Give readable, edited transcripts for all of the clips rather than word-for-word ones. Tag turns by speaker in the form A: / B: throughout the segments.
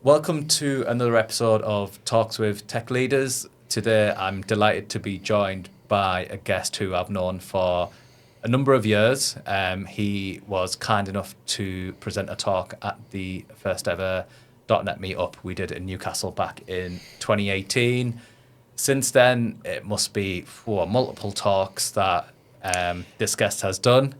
A: Welcome to another episode of Talks with Tech Leaders. Today, I'm delighted to be joined by a guest who I've known for a number of years. He was kind enough to present a talk at the first ever .NET meetup we did in Newcastle back in 2018. Since then, it must be multiple talks that this guest has done.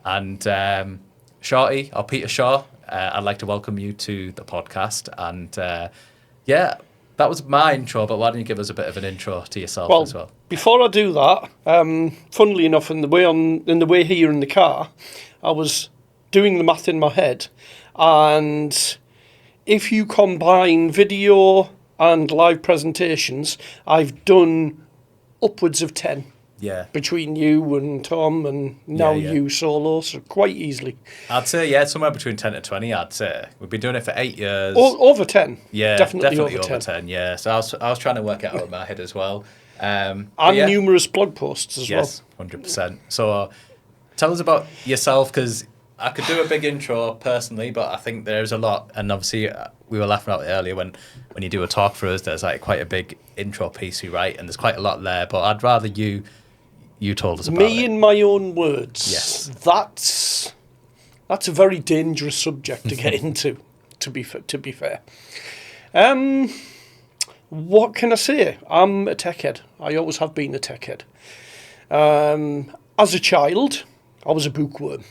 A: And Shorty, or Peter Shaw, I'd like to welcome you to the podcast. And that was my intro, but why don't you give us a bit of an intro to yourself as well?
B: Before I do that, funnily enough, in the way here in the car, I was doing the math in my head, and if you combine video and live presentations, I've done upwards of 10.
A: Yeah.
B: Between you and Tom and now you solo, so quite easily.
A: I'd say, somewhere between 10 to 20, I'd say. We've been doing it for 8 years.
B: Over 10.
A: Yeah,
B: definitely over
A: 10, yeah. So I was trying to work it out in my head as well.
B: And numerous blog posts as well.
A: Yes, 100%. So tell us about yourself, because I could do a big intro personally, but I think there's a lot. And obviously, we were laughing about it earlier when you do a talk for us, there's like quite a big intro piece you write, and there's quite a lot there. But I'd rather you told us about
B: me
A: it.
B: in my own words.
A: Yes.
B: That's a very dangerous subject to get into, to be fair. What can I say? I'm a tech head. I always have been a tech head. As a child, I was a bookworm.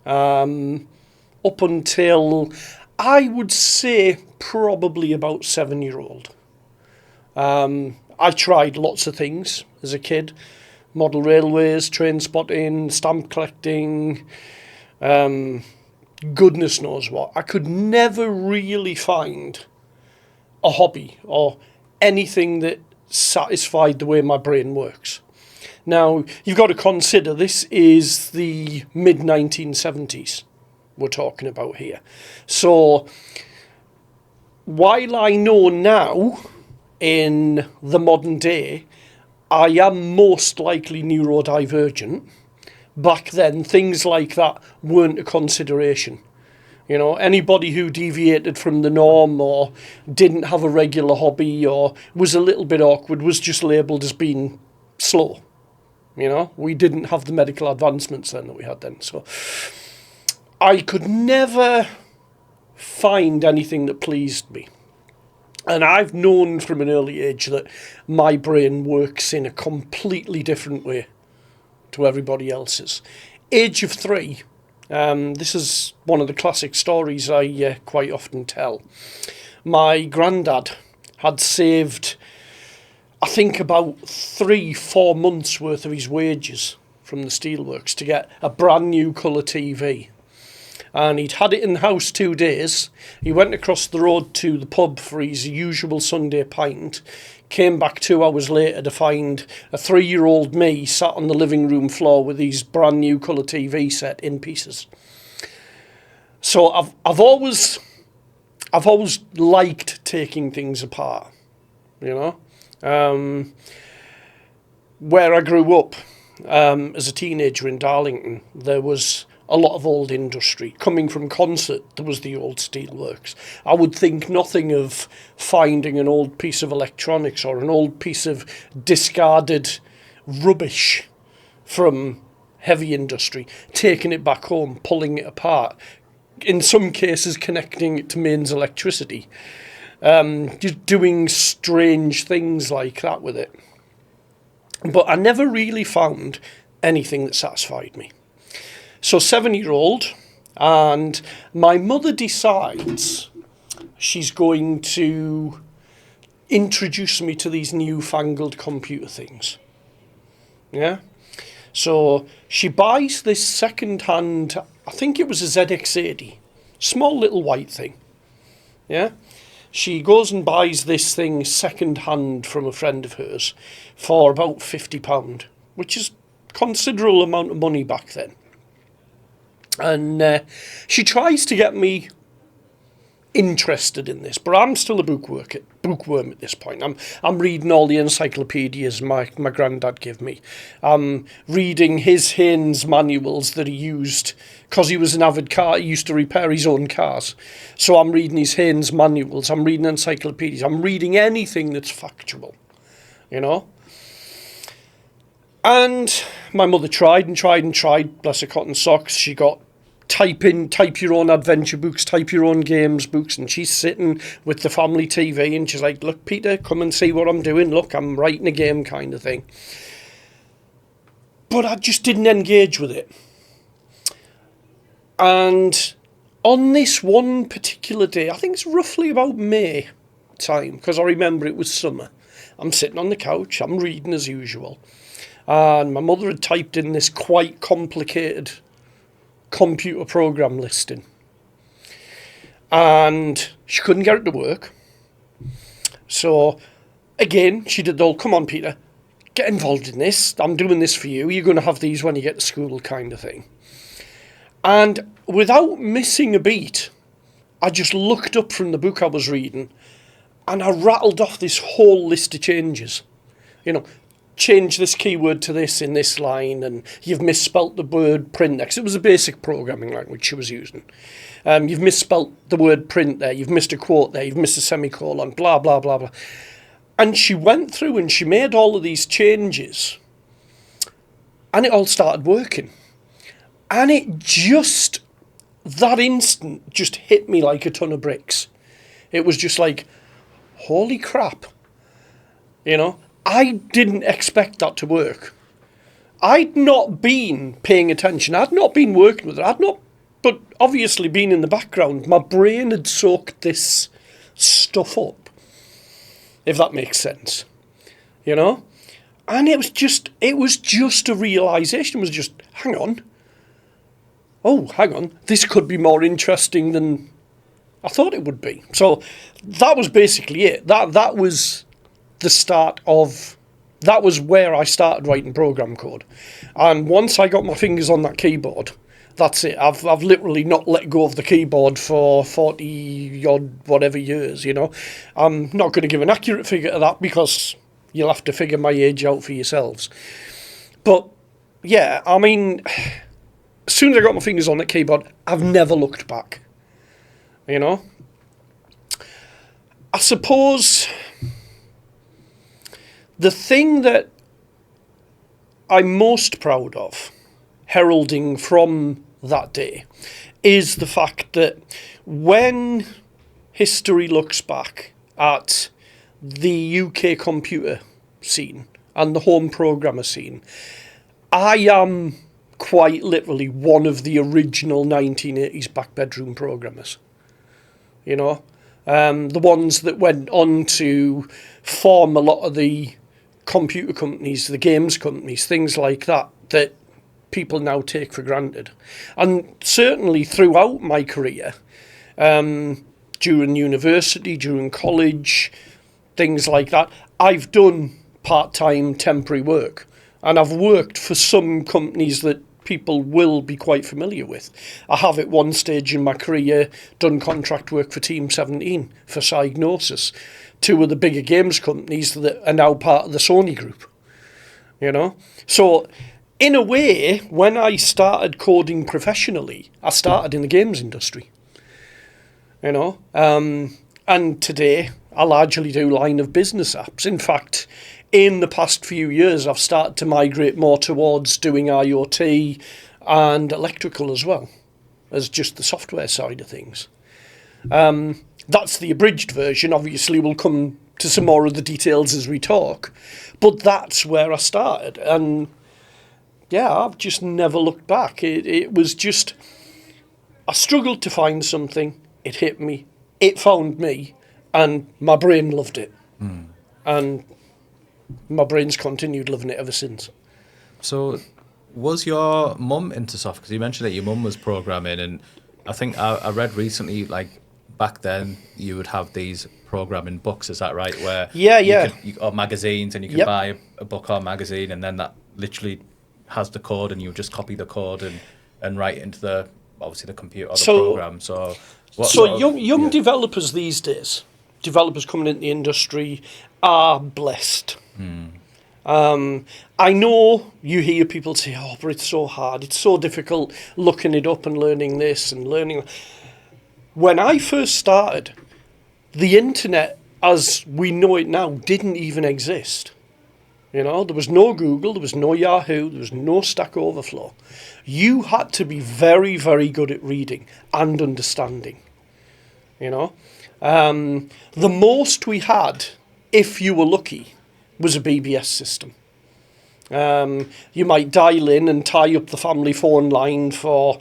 B: Up until, I would say, probably about 7-year-old. I tried lots of things as a kid. Model railways, train spotting, stamp collecting, goodness knows what. I could never really find a hobby or anything that satisfied the way my brain works. Now, you've got to consider this is the mid-1970s we're talking about here. So, while I know now, in the modern day, I am most likely neurodivergent. Back then, things like that weren't a consideration. You know, anybody who deviated from the norm or didn't have a regular hobby or was a little bit awkward was just labelled as being slow. You know, we didn't have the medical advancements then that we had then. So I could never find anything that pleased me. And I've known from an early age that my brain works in a completely different way to everybody else's. Age of 3, this is one of the classic stories I quite often tell. My granddad had saved, I think, about 3-4 months worth of his wages from the steelworks to get a brand new colour TV. And he'd had it in the house 2 days. He went across the road to the pub for his usual Sunday pint, came back 2 hours later to find a 3-year-old me sat on the living room floor with his brand new colour TV set in pieces. So I've always liked taking things apart, you know. Where I grew up as a teenager in Darlington, there was a lot of old industry. Coming from Concert, there was the old steelworks. I would think nothing of finding an old piece of electronics or an old piece of discarded rubbish from heavy industry, taking it back home, pulling it apart, in some cases connecting it to mains electricity, just doing strange things like that with it. But I never really found anything that satisfied me. So 7-year-old, and my mother decides she's going to introduce me to these newfangled computer things. Yeah? So she buys this second-hand, I think it was a ZX80, small little white thing. Yeah? She goes and buys this thing second-hand from a friend of hers for about £50, which is a considerable amount of money back then. And she tries to get me interested in this, but I'm still a bookworm at this point. I'm reading all the encyclopedias my granddad gave me. I'm reading his Haynes manuals that he used because he was an avid car. He used to repair his own cars. So I'm reading his Haynes manuals. I'm reading encyclopedias. I'm reading anything that's factual, you know. And my mother tried and tried and tried. Bless her cotton socks. She got type your own adventure books, type your own games books, and she's sitting with the family TV and she's like, look, Peter, come and see what I'm doing. Look, I'm writing a game kind of thing. But I just didn't engage with it. And on this one particular day, I think it's roughly about May time, because I remember it was summer. I'm sitting on the couch, I'm reading as usual. And my mother had typed in this quite complicated computer program listing. And she couldn't get it to work. So, again, she did the whole, come on, Peter, get involved in this. I'm doing this for you. You're going to have these when you get to school kind of thing. And without missing a beat, I just looked up from the book I was reading and I rattled off this whole list of changes. You know, change this keyword to this in this line, and you've misspelt the word print there, 'cause it was a basic programming language she was using. You've misspelt the word print there, you've missed a quote there, you've missed a semicolon, blah, blah, blah, blah. And she went through and she made all of these changes, and it all started working. And it just, that instant, just hit me like a ton of bricks. It was just like, holy crap, you know? I didn't expect that to work. I'd not been paying attention. I'd not been working with it. But obviously being in the background, my brain had soaked this stuff up, if that makes sense, you know? And it was just a realisation. It was just, hang on, this could be more interesting than I thought it would be. So that was basically it. That was the start of, that was where I started writing program code. And once I got my fingers on that keyboard, that's it. I've literally not let go of the keyboard for 40 odd whatever years, you know. I'm not going to give an accurate figure to that because you'll have to figure my age out for yourselves. But yeah, I mean, as soon as I got my fingers on that keyboard, I've never looked back, you know. I suppose the thing that I'm most proud of, heralding from that day, is the fact that when history looks back at the UK computer scene and the home programmer scene, I am quite literally one of the original 1980s back bedroom programmers. You know, the ones that went on to form a lot of the computer companies, the games companies, things like that, that people now take for granted. And certainly throughout my career, during university, during college, things like that, I've done part-time temporary work. And I've worked for some companies that people will be quite familiar with. I have at one stage in my career done contract work for Team 17, for Psygnosis, two of the bigger games companies that are now part of the Sony group, you know. So in a way, when I started coding professionally, I started in the games industry, you know. And today I largely do line of business apps. In fact, in the past few years, I've started to migrate more towards doing IoT and electrical as well, as just the software side of things. That's the abridged version. Obviously, we'll come to some more of the details as we talk. But that's where I started. And yeah, I've just never looked back. It was just, I struggled to find something. It hit me. It found me. And my brain loved it. Mm. And my brain's continued loving it ever since.
A: So was your mum into software? Because you mentioned that your mum was programming, and I think I read recently, like, back then you would have these programming books, is that right? Where or magazines, and you could buy a book or magazine, and then that literally has the code, and you just copy the code and write it into the, obviously, the computer or the program. So What
B: So
A: sort of,
B: young
A: yeah.
B: developers these days, developers coming into the industry, are blessed. I know you hear people say, "Oh, but it's so hard. It's so difficult looking it up and learning this and learning." When I first started, the internet, as we know it now, didn't even exist. You know, there was no Google, there was no Yahoo, there was no Stack Overflow. You had to be very, very good at reading and understanding. You know, the most we had, if you were lucky, was a BBS system. You might dial in and tie up the family phone line for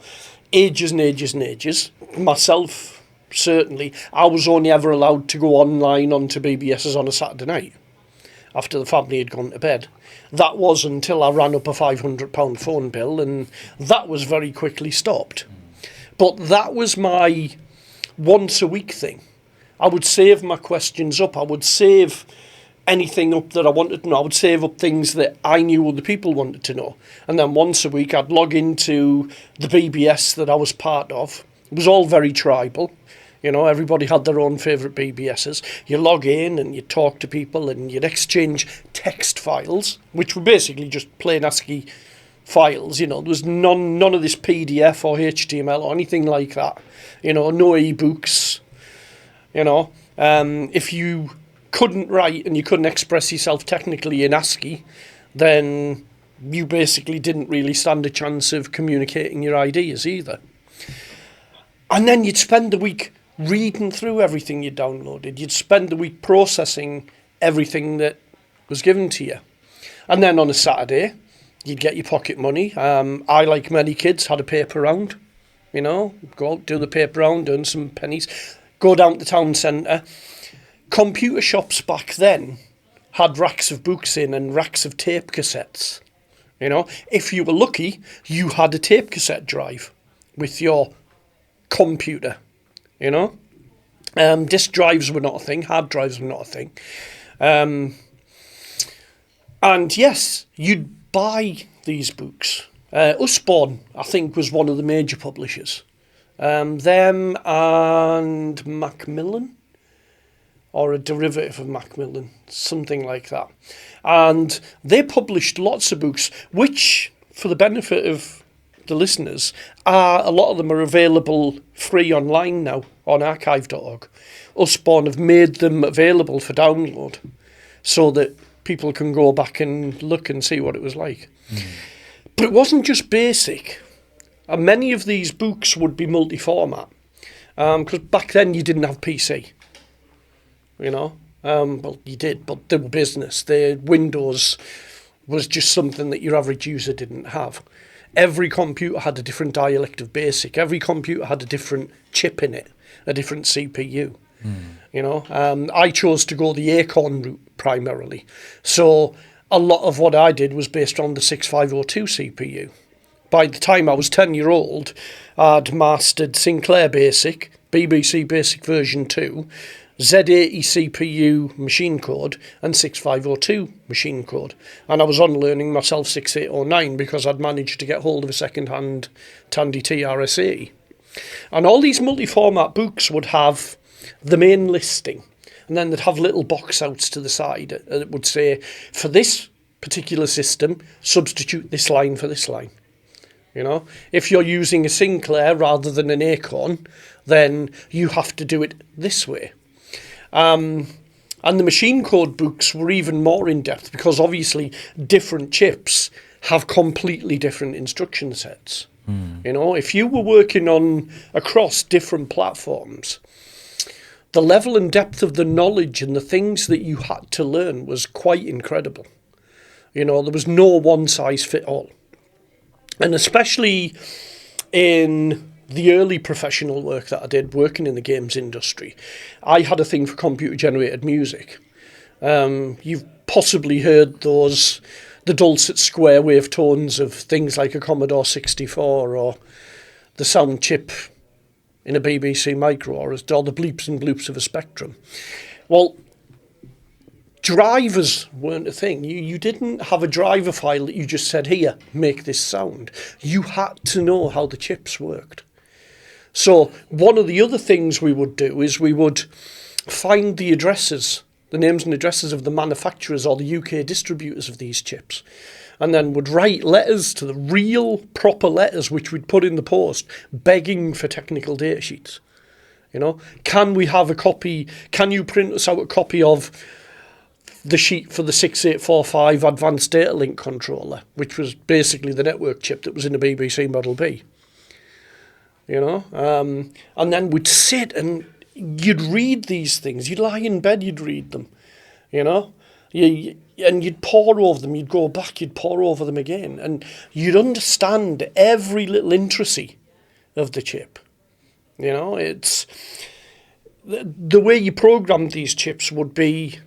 B: ages and ages and ages. Myself, certainly, I was only ever allowed to go online onto BBSs on a Saturday night after the family had gone to bed. That was until I ran up a £500 phone bill, and that was very quickly stopped. But that was my once a week thing. I would save my questions up. I would save anything up that I wanted to know. I would save up things that I knew other people wanted to know. And then once a week, I'd log into the BBS that I was part of. It was all very tribal. You know, everybody had their own favourite BBSs. You log in and you talk to people and you'd exchange text files, which were basically just plain ASCII files. You know, there was none of this PDF or HTML or anything like that. You know, no ebooks. You know, if you couldn't write and you couldn't express yourself technically in ASCII, then you basically didn't really stand a chance of communicating your ideas either. And then you'd spend the week reading through everything you downloaded. You'd spend the week processing everything that was given to you. And then on a Saturday, you'd get your pocket money. I, like many kids, had a paper round. You know, go out, do the paper round, earn some pennies, go down to the town centre. Computer shops back then had racks of books in and racks of tape cassettes. You know, if you were lucky, you had a tape cassette drive with your computer. You know, disk drives were not a thing, hard drives were not a thing. And yes, you'd buy these books. Usborne, I think, was one of the major publishers. Them and Macmillan, or a derivative of Macmillan, something like that. And they published lots of books, which, for the benefit of the listeners, a lot of them are available free online now on archive.org. Usborne have made them available for download so that people can go back and look and see what it was like. But it wasn't just basic. Many of these books would be multi-format, because back then you didn't have PC. You know, well, you did, but they were business. The Windows was just something that your average user didn't have. Every computer had a different dialect of BASIC. Every computer had a different chip in it, a different CPU. You know, I chose to go the Acorn route primarily. So a lot of what I did was based on the 6502 CPU. By the time I was 10-year-old, I'd mastered Sinclair Basic, BBC Basic version 2, Z80 CPU machine code and 6502 machine code. And I was on learning myself 6809 because I'd managed to get hold of a second-hand Tandy TRS-80. And all these multi-format books would have the main listing, and then they'd have little box outs to the side that would say, for this particular system, substitute this line for this line. You know, if you're using a Sinclair rather than an Acorn, then you have to do it this way. And the machine code books were even more in-depth because obviously different chips have completely different instruction sets. You know, if you were working on across different platforms, the level and depth of the knowledge and the things that you had to learn was quite incredible. You know, there was no one-size-fit-all. And especially in the early professional work that I did, working in the games industry, I had a thing for computer-generated music. You've possibly heard the dulcet square wave tones of things like a Commodore 64 or the sound chip in a BBC Micro or the bleeps and bloops of a Spectrum. Well, drivers weren't a thing. You didn't have a driver file that you just said, here, make this sound. You had to know how the chips worked. So one of the other things we would do is we would find the addresses, the names and addresses of the manufacturers or the UK distributors of these chips, and then would write letters to the real proper letters which we'd put in the post begging for technical data sheets. You know, can we have a copy, can you print us out a copy of the sheet for the 6845 advanced data link controller, which was basically the network chip that was in the BBC Model B. You know, and then we'd sit and you'd read these things. You'd lie in bed, you'd read them, you know. And you'd pore over them, you'd go back, you'd pore over them again, and you'd understand every little intricacy of the chip. You know, it's the way you programmed these chips would be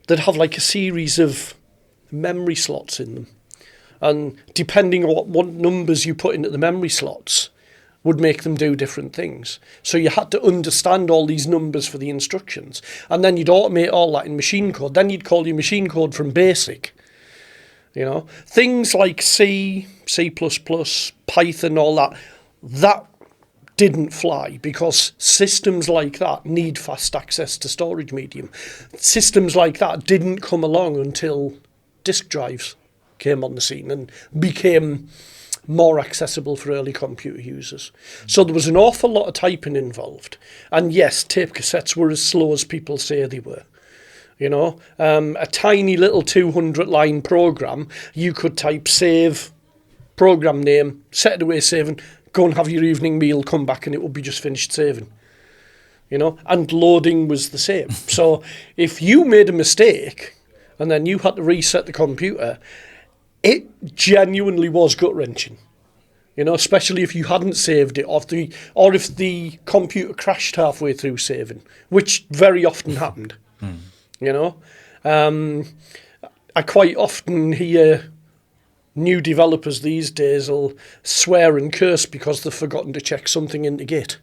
B: they'd have like a series of memory slots in them, and depending on what numbers you put into the memory slots would make them do different things. So you had to understand all these numbers for the instructions, and then you'd automate all that in machine code. Then you'd call your machine code from BASIC. You know, things like C, C++, Python, all that didn't fly because systems like that need fast access to storage medium. Systems like that didn't come along until disk drives came on the scene and became more accessible for early computer users. So there was an awful lot of typing involved. And yes, tape cassettes were as slow as people say they were. You know, a tiny little 200-line program, you could type save, program name, set it away saving, go and have your evening meal, come back and it would be just finished saving. You know, and loading was the same. So if you made a mistake and then you had to reset the computer, it genuinely was gut-wrenching. You know, especially if you hadn't saved it, or if the computer crashed halfway through saving, which very often happened. You know, I quite often hear new developers these days will swear and curse because they've forgotten to check something into Git,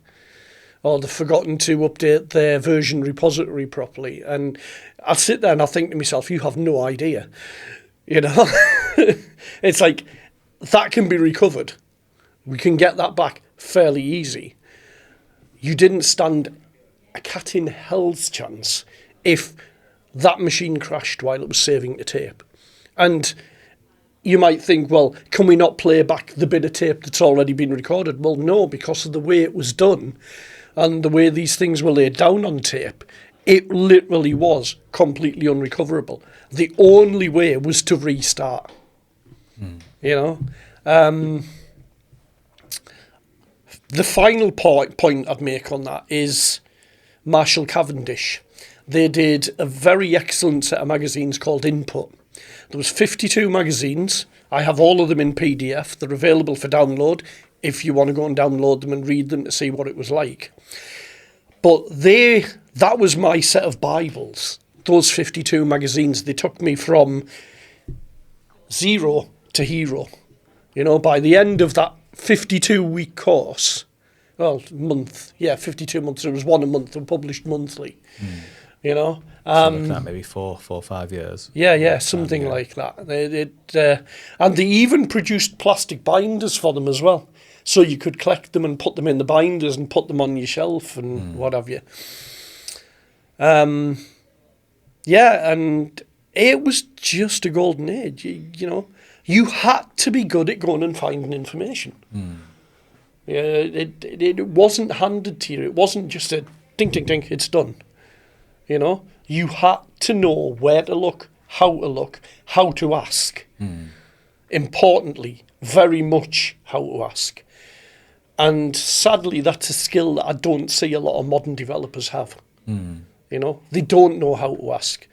B: or they've forgotten to update their version repository properly. And I sit there and I think to myself, you have no idea. You know, it's like that can be recovered. We can get that back fairly easy. You didn't stand a cat in hell's chance if that machine crashed while it was saving the tape. And you might think, well, can we not play back the bit of tape that's already been recorded? Well, no, because of the way it was done and the way these things were laid down on tape, it literally was completely unrecoverable. The only way was to restart. You know? The final point I'd make on that is Marshall Cavendish. They did a very excellent set of magazines called Input. There was 52 magazines. I have all of them in PDF. They're available for download if you want to go and download them and read them to see what it was like. But that was my set of Bibles. Those 52 magazines, they took me from zero to hero. You know, by the end of that 52-week course, 52 months, there was one a month, and published monthly. You know,
A: so looking at maybe 4 or 5 years.
B: Yeah, something like that. And they even produced plastic binders for them as well, so you could collect them and put them in the binders and put them on your shelf and what have you. Yeah, and it was just a golden age. You know, you had to be good at going and finding information. Yeah, it wasn't handed to you. It wasn't just a ding, ding, ding, it's done. You know, you had to know where to look, how to ask. Importantly, very much how to ask. And sadly, that's a skill that I don't see a lot of modern developers have. You know, they don't know how to ask.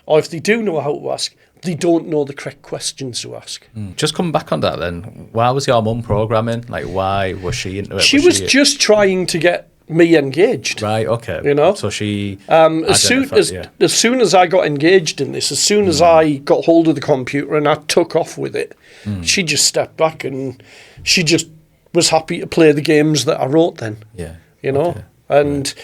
B: Or if they do know how to ask, they don't know the correct questions to ask.
A: Just coming back on that then, why was your mum programming? Like, why was she into it?
B: She was just trying to get me engaged.
A: Right, okay.
B: You know?
A: So she...
B: as soon as I got engaged in this, as soon as I got hold of the computer and I took off with it, she just stepped back and she just was happy to play the games that I wrote then.
A: Yeah.
B: You know?
A: Okay.
B: And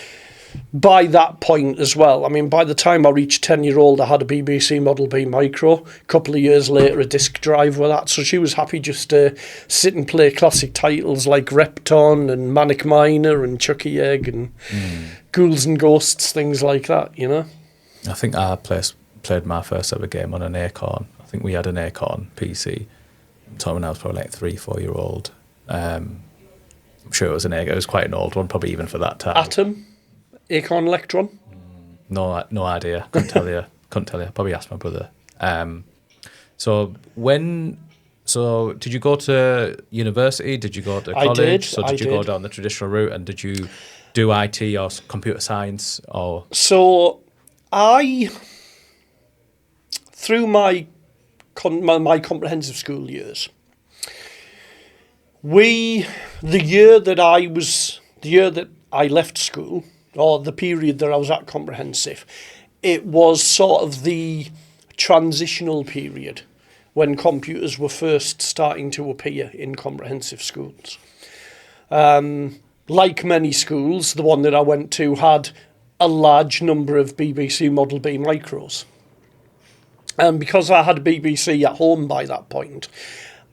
B: by that point as well, I mean, by the time I reached 10-year-old, I had a BBC Model B Micro. A couple of years later, a disk drive with that. So she was happy just to sit and play classic titles like Repton and Manic Miner and Chucky Egg and Ghouls and Ghosts, things like that, you know?
A: I think I played my first ever game on an Acorn. I think we had an Acorn PC. I'm talking when I was probably like 3-4-year-old. I'm sure it was an Acorn. It was quite an old one, probably even for that time.
B: Atom? Acorn Electron?
A: No idea. Couldn't tell you. Probably ask my brother. So did you go to university? Did you go to college? Did you go down the traditional route? And did you do IT or computer science? Or
B: So through my comprehensive school years, the year that I left school, or the period that I was at comprehensive, it was sort of the transitional period when computers were first starting to appear in comprehensive schools. Like many schools, the one that I went to had a large number of BBC Model B micros. And because I had a BBC at home by that point,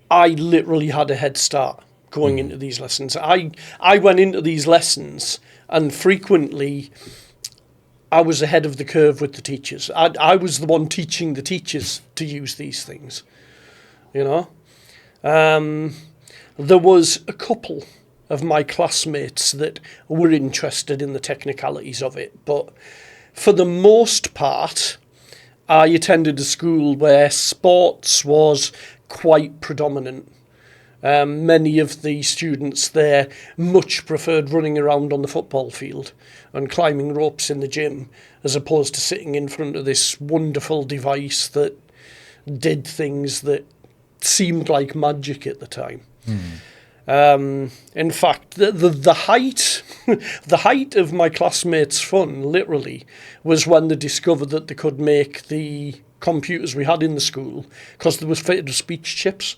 B: I literally had a head start going into these lessons. I went into these lessons and frequently I was ahead of the curve with the teachers. I was the one teaching the teachers to use these things, you know. There was a couple of my classmates that were interested in the technicalities of it, but for the most part, I attended a school where sports was quite predominant. Many of the students there much preferred running around on the football field and climbing ropes in the gym as opposed to sitting in front of this wonderful device that did things that seemed like magic at the time. In fact, the height the height of my classmates' fun, literally, was when they discovered that they could make the computers we had in the school, because they was fitted with speech chips.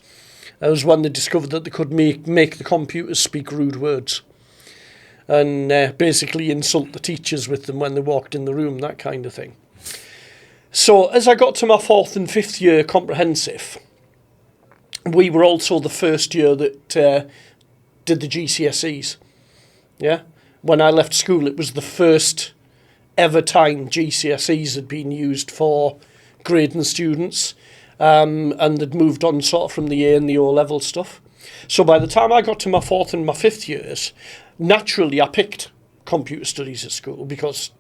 B: It was when they discovered that they could make the computers speak rude words and basically insult the teachers with them when they walked in the room, that kind of thing. So as I got to my 4th and 5th year comprehensive, we were also the first year that did the GCSEs. Yeah? When I left school, it was the first ever time GCSEs had been used for grading students, and they'd moved on sort of from the A and the O-level stuff. So by the time I got to my 4th and my 5th years, naturally I picked computer studies at school because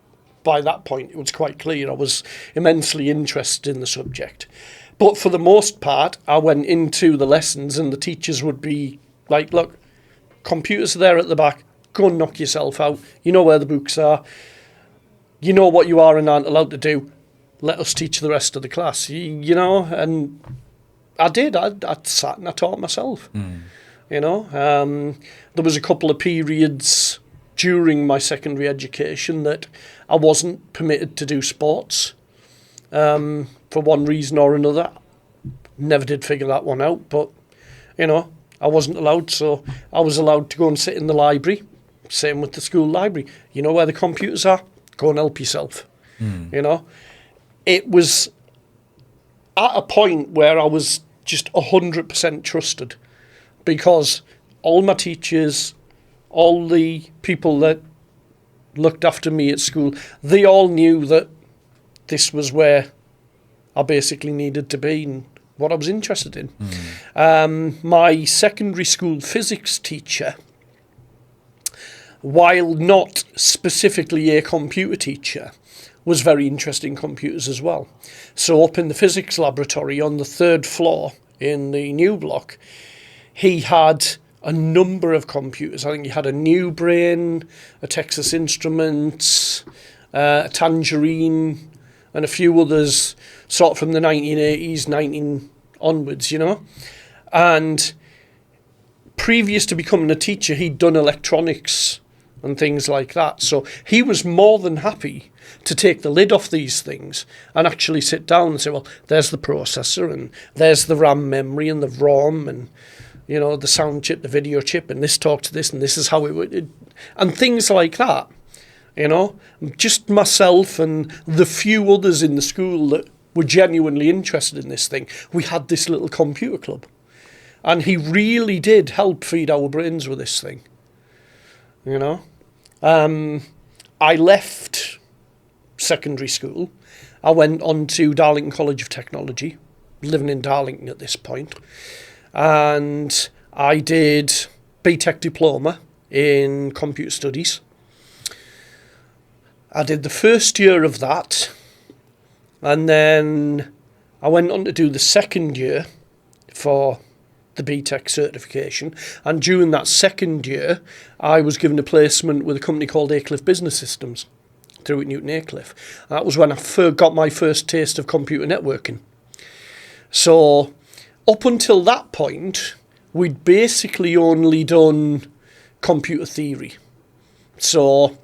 B: by that point it was quite clear I was immensely interested in the subject. But for the most part, I went into the lessons and the teachers would be like, look, computers are there at the back, go and knock yourself out. You know where the books are. You know what you are and aren't allowed to do. Let us teach the rest of the class, you know. And I did. I sat and I taught myself, you know. There was a couple of periods during my secondary education that I wasn't permitted to do sports for one reason or another. Never did figure that one out, but, you know, I wasn't allowed, so I was allowed to go and sit in the library. Same with the school library. You know where the computers are? Go and help yourself, you know. It was at a point where I was just 100% trusted because all my teachers, all the people that looked after me at school, they all knew that this was where I basically needed to be and what I was interested in. My secondary school physics teacher, while not specifically a computer teacher, was very interested in computers as well. So up in the physics laboratory on the 3rd floor in the new block, he had a number of computers. I think he had a New Brain, a Texas Instruments, a Tangerine, and a few others sort of from the 1980s, 19 onwards, you know. And previous to becoming a teacher, he'd done electronics and things like that. So he was more than happy to take the lid off these things and actually sit down and say, well, there's the processor and there's the RAM memory and the ROM and, you know, the sound chip, the video chip, and this talks to this and this is how it would, and things like that. you know. Just myself and the few others in the school that were genuinely interested in this thing. We had this little computer club. And he really did help feed our brains with this thing, you know. I left secondary school. I went on to Darlington College of Technology, living in Darlington at this point, and I did BTEC diploma in computer studies. I did the first year of that, and then I went on to do the second year for the BTEC certification, and during that second year I was given a placement with a company called Aycliffe Business Systems through at Newton Aycliffe. That was when I got my first taste of computer networking. So up until that point we'd basically only done computer theory, so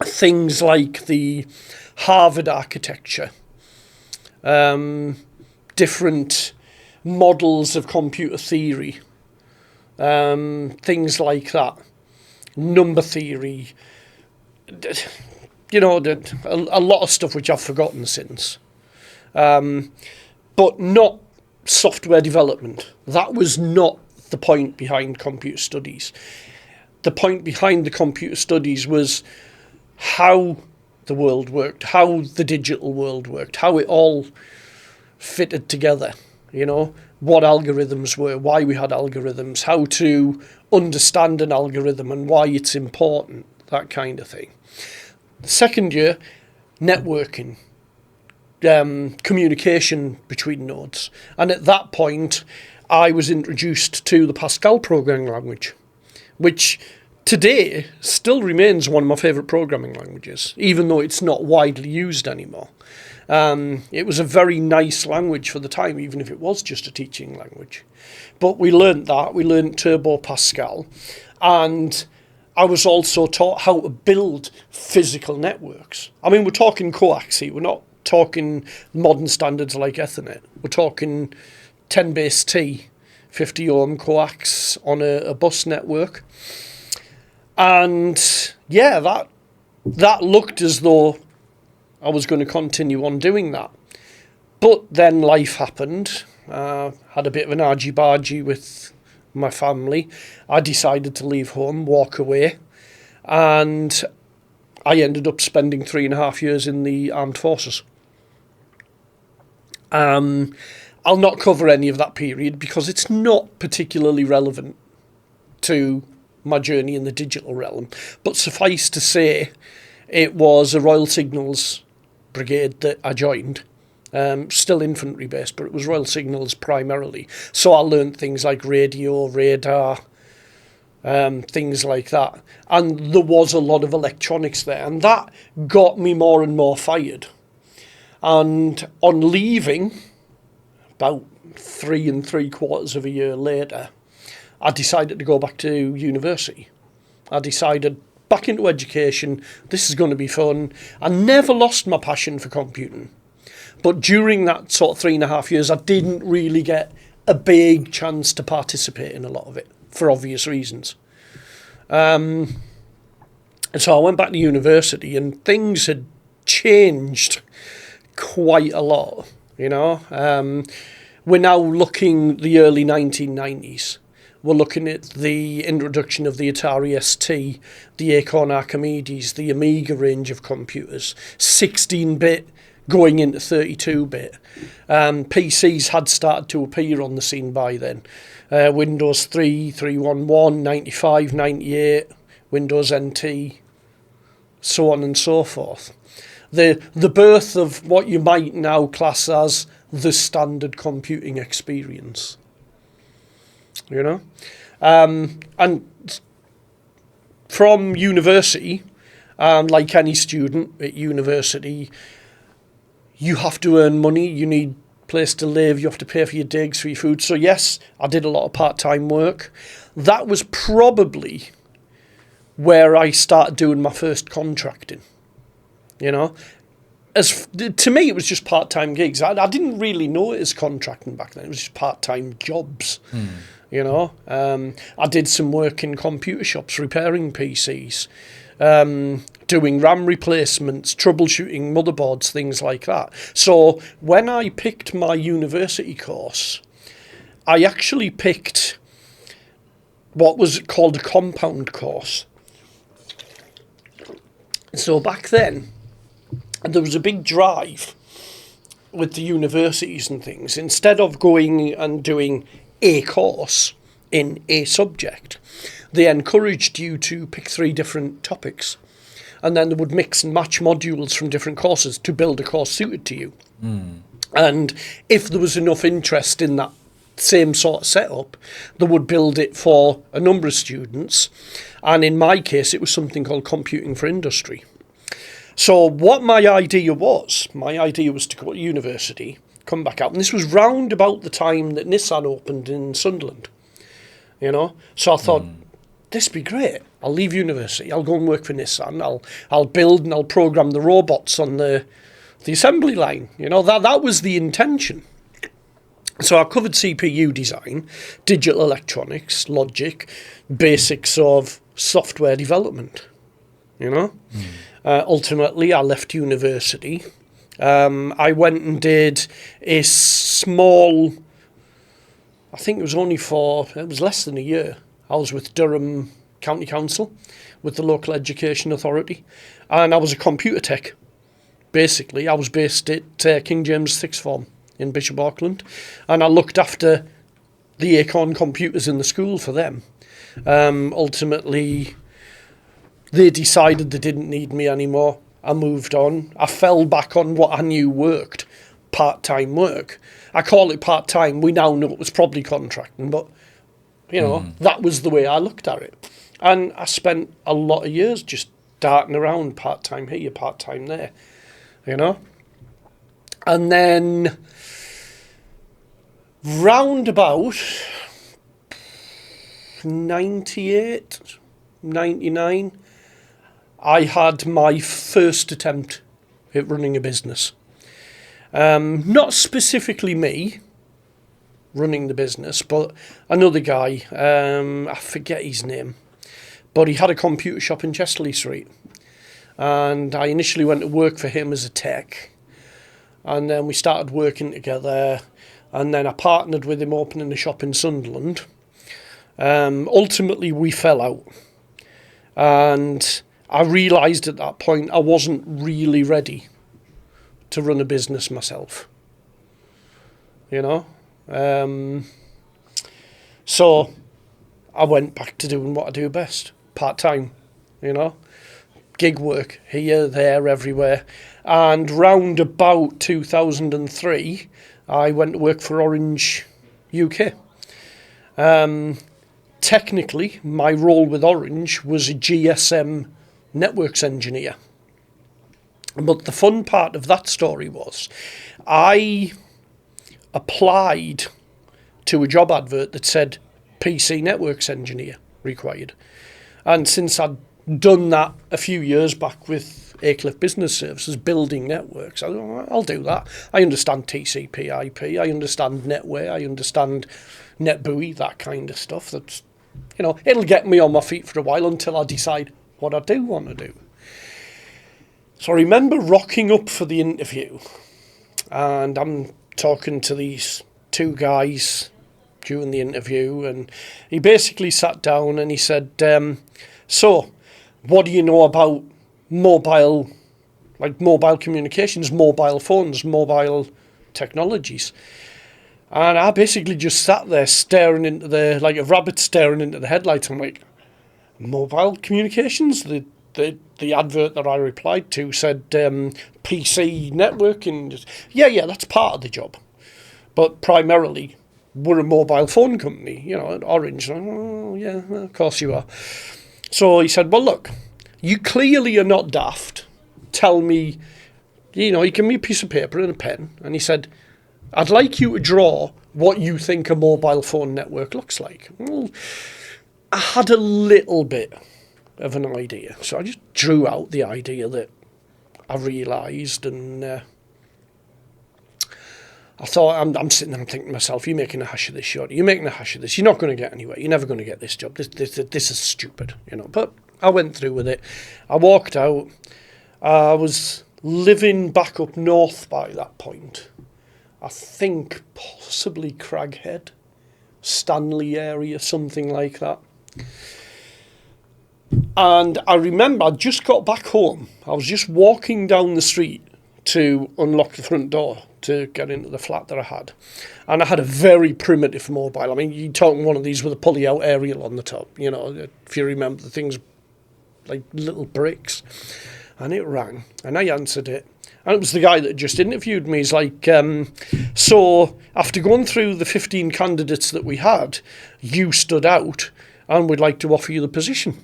B: things like the Harvard architecture, different models of computer theory, things like that, number theory, you know, a lot of stuff which I've forgotten since, but not software development. That was not the point behind computer studies. The point behind the computer studies was how the world worked, how the digital world worked, how it all fitted together. You know, what algorithms were, why we had algorithms, how to understand an algorithm and why it's important, that kind of thing. Second year, networking, communication between nodes. And at that point, I was introduced to the Pascal programming language, which today still remains one of my favourite programming languages, even though it's not widely used anymore. It was a very nice language for the time, even if it was just a teaching language. But we learnt that. We learnt Turbo Pascal. And I was also taught how to build physical networks. I mean, we're talking coax here. We're not talking modern standards like Ethernet. We're talking 10 base T, 50 ohm coax on a bus network. And yeah, that looked as though I was going to continue on doing that. But then life happened. Had a bit of an argy-bargy with my family. I decided to leave home, walk away, and I ended up spending 3.5 years in the armed forces. I'll not cover any of that period because it's not particularly relevant to my journey in the digital realm. But suffice to say, it was a Royal Signals brigade that I joined. Still infantry based, but it was Royal Signals primarily. So I learned things like radio, radar, things like that. And there was a lot of electronics there, and that got me more and more fired. And on leaving, about 3 3/4 of a year later, I decided to go back to university. I decided back into education, this is going to be fun. I never lost my passion for computing. But during that sort of 3.5 years, I didn't really get a big chance to participate in a lot of it, for obvious reasons. And so I went back to university, and things had changed quite a lot, you know. We're now looking the early 1990s. We're looking at the introduction of the Atari ST, the Acorn Archimedes, the Amiga range of computers, 16-bit going into 32-bit. PCs had started to appear on the scene by then. Windows 3, 3.11, 95, 98, Windows NT, so on and so forth. The birth of what you might now class as the standard computing experience. You know? And from university, like any student at university, you have to earn money, you need a place to live, you have to pay for your digs, for your food. So yes, I did a lot of part-time work. That was probably where I started doing my first contracting. You know? To me, it was just part-time gigs. I didn't really know it as contracting back then. It was just part-time jobs. You know, I did some work in computer shops repairing PCs, doing RAM replacements, troubleshooting motherboards, things like that. So when I picked my university course, I actually picked what was called a compound course. So back then, there was a big drive with the universities and things. Instead of going and doing a course in a subject, they encouraged you to pick 3 different topics, and then they would mix and match modules from different courses to build a course suited to you. And if there was enough interest in that same sort of setup, they would build it for a number of students. And in my case, it was something called Computing for Industry. So what my idea was to go to university, come back out, and this was round about the time that Nissan opened in Sunderland, you know. So I thought, this be great. I'll leave university, I'll go and work for Nissan, I'll build and I'll program the robots on the assembly line, you know. That was the intention. So I covered CPU design, digital electronics, logic, basics of software development, you know. Ultimately, I left university. I went and did a small, I think it was less than a year. I was with Durham County Council, with the local education authority, and I was a computer tech. Basically, I was based at King James Sixth Form in Bishop Auckland, and I looked after the Acorn computers in the school for them. Ultimately, they decided they didn't need me anymore. I moved on. I fell back on what I knew worked, part-time work. I call it part-time. We now know it was probably contracting, but, you know, that was the way I looked at it. And I spent a lot of years just darting around, part-time here, part-time there, you know. And then round about 98, 99, I had my first attempt at running a business. Not specifically me running the business, but another guy, I forget his name, but he had a computer shop in Chesterley Street. And I initially went to work for him as a tech. And then we started working together. And then I partnered with him opening a shop in Sunderland. Ultimately, we fell out. And I realised at that point I wasn't really ready to run a business myself. You know? So I went back to doing what I do best. Part-time, you know? Gig work, here, there, everywhere. And round about 2003, I went to work for Orange UK. Technically, my role with Orange was a GSM networks engineer. But the fun part of that story was I applied to a job advert that said PC networks engineer required. And since I'd done that a few years back with Aycliffe Business Services, building networks, I thought, I'll do that. I understand TCP, IP, I understand NetWare, I understand NetBUI, that kind of stuff. That's, you know, it'll get me on my feet for a while until I decide what I do want to do. So I remember rocking up for the interview, and I'm talking to these 2 guys during the interview, and he basically sat down and he said, so, what do you know about mobile communications, mobile phones, mobile technologies? And I basically just sat there staring into like a rabbit staring into the headlights. I'm like, mobile communications? The advert that I replied to said PC networking. Yeah, that's part of the job. But primarily, we're a mobile phone company, you know, at Orange. Oh, yeah, of course you are. So he said, well, look, you clearly are not daft. Tell me, you know, he gave me a piece of paper and a pen, and he said, I'd like you to draw what you think a mobile phone network looks like. Well, I had a little bit of an idea, so I just drew out the idea that I realised, and I thought, I'm sitting there, I'm thinking to myself, you're making a hash of this, Shorty. You're making a hash of this. You're not going to get anywhere. You're never going to get this job. This is stupid, you know. But I went through with it. I walked out. I was living back up north by that point. I think possibly Craghead, Stanley area, something like that. And I remember I just got back home. I was just walking down the street to unlock the front door to get into the flat that I had. And I had a very primitive mobile. I mean, you're talking one of these with a pulley-out aerial on the top, you know, if you remember the things like little bricks. And it rang, and I answered it. And it was the guy that just interviewed me. He's like, so after going through the 15 candidates that we had, you stood out, and we'd like to offer you the position.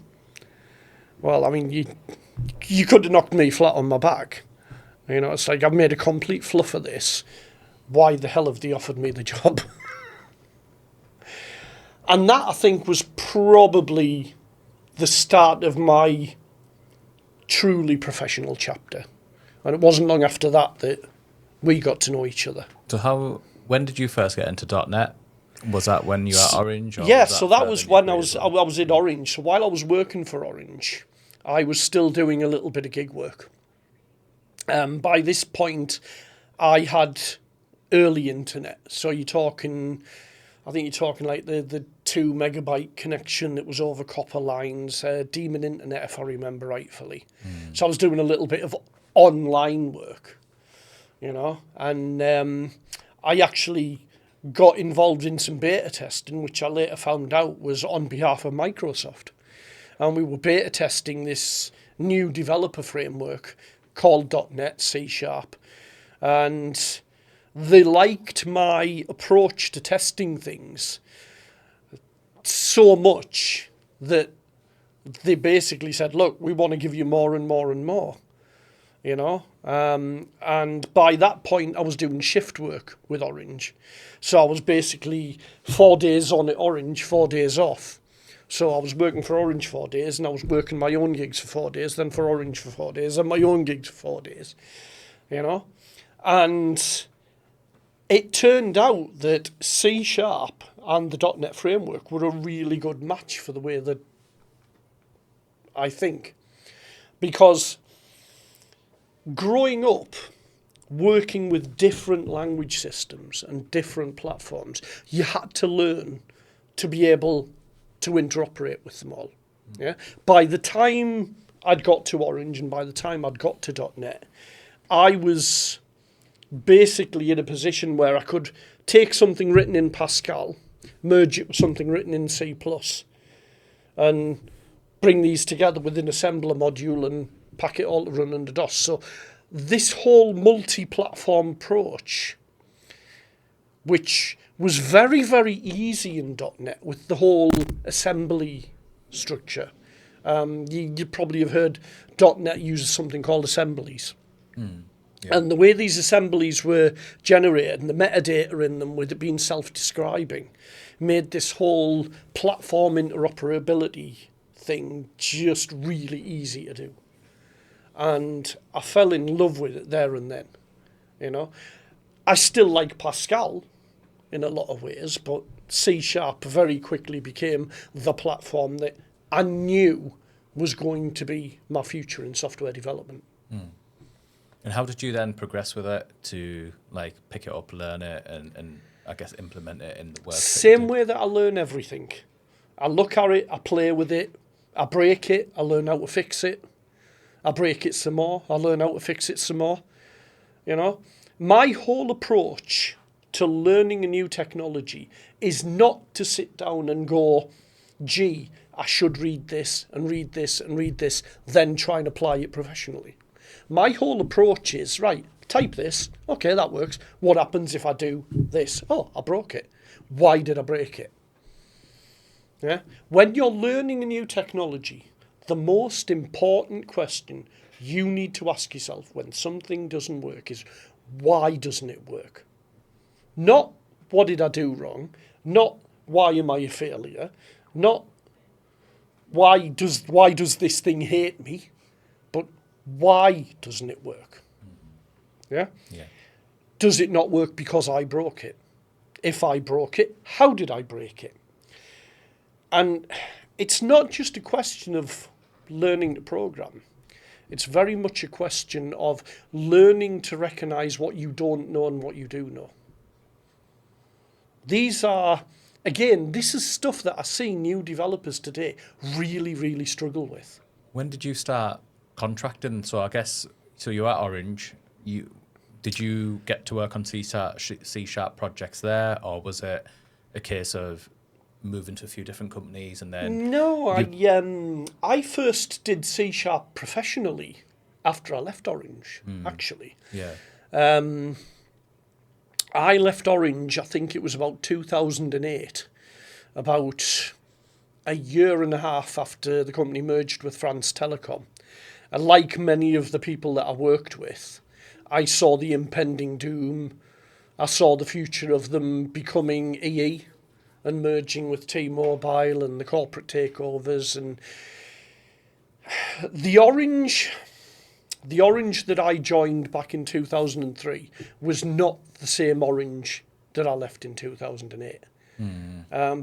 B: Well, I mean, you could have knocked me flat on my back. You know, it's like, I've made a complete fluff of this. Why the hell have they offered me the job? And that, I think, was probably the start of my truly professional chapter. And it wasn't long after that that we got to know each other.
A: So when did you first get into .NET? Was that when you were at Orange? Or
B: yeah,
A: was
B: that was when I was in Orange. So while I was working for Orange, I was still doing a little bit of gig work. By this point, I had early internet. So I think you're talking like the 2 megabyte connection that was over copper lines, Demon Internet, if I remember rightfully. So I was doing a little bit of online work, you know, and I actually got involved in some beta testing, which I later found out was on behalf of Microsoft. And we were beta testing this new developer framework called .NET C#. And they liked my approach to testing things so much that they basically said, look, we want to give you more and more and more, you know. And by that point, I was doing shift work with Orange. So I was basically 4 days on at Orange, 4 days off. So I was working for Orange 4 days, and I was working my own gigs for 4 days, then for Orange for 4 days, and my own gigs for 4 days, you know. And it turned out that C# and the .NET framework were a really good match for the way that I think. Because growing up, working with different language systems and different platforms, you had to learn to be able to interoperate with them all. Yeah. By the time I'd got to Orange and by the time I'd got to .NET, I was basically in a position where I could take something written in Pascal, merge it with something written in C++, and bring these together with an assembler module and pack it all to run under DOS. So this whole multi-platform approach, which was very, very easy in .NET with the whole assembly structure. You probably have heard .NET uses something called assemblies. Yeah. And the way these assemblies were generated and the metadata in them, with it being self-describing, made this whole platform interoperability thing just really easy to do. And I fell in love with it there and then, you know. I still like Pascal in a lot of ways, but C# very quickly became the platform that I knew was going to be my future in software development.
A: And how did you then progress with it to like pick it up, learn it, and I guess implement it in the work?
B: Same way that I learn everything. I look at it, I play with it, I break it, I learn how to fix it. I break it some more, I learn how to fix it some more. You know, my whole approach to learning a new technology is not to sit down and go, gee, I should read this and read this and read this, then try and apply it professionally. My whole approach is, right, type this, okay, that works. What happens if I do this? Oh, I broke it. Why did I break it? Yeah. When you're learning a new technology, the most important question you need to ask yourself when something doesn't work is, why doesn't it work? Not what did I do wrong, not why am I a failure, not why does this thing hate me, but why doesn't it work? Yeah?
A: Yeah.
B: Does it not work because I broke it? If I broke it, how did I break it? And it's not just a question of learning to program. It's very much a question of learning to recognise what you don't know and what you do know. These are, again, this is stuff that I see new developers today really, really struggle with.
A: When did you start contracting? So I guess, so you're at Orange. Did you get to work on C-sharp projects there, or was it a case of moving to a few different companies and then...
B: No, I first did C-sharp professionally after I left Orange, actually.
A: Yeah.
B: I left Orange, I think it was about 2008, about a year and a half after the company merged with France Telecom. And like many of the people that I worked with, I saw the impending doom. I saw the future of them becoming EE and merging with T-Mobile and the corporate takeovers. And the Orange that I joined back in 2003 was not the same Orange that I left in 2008.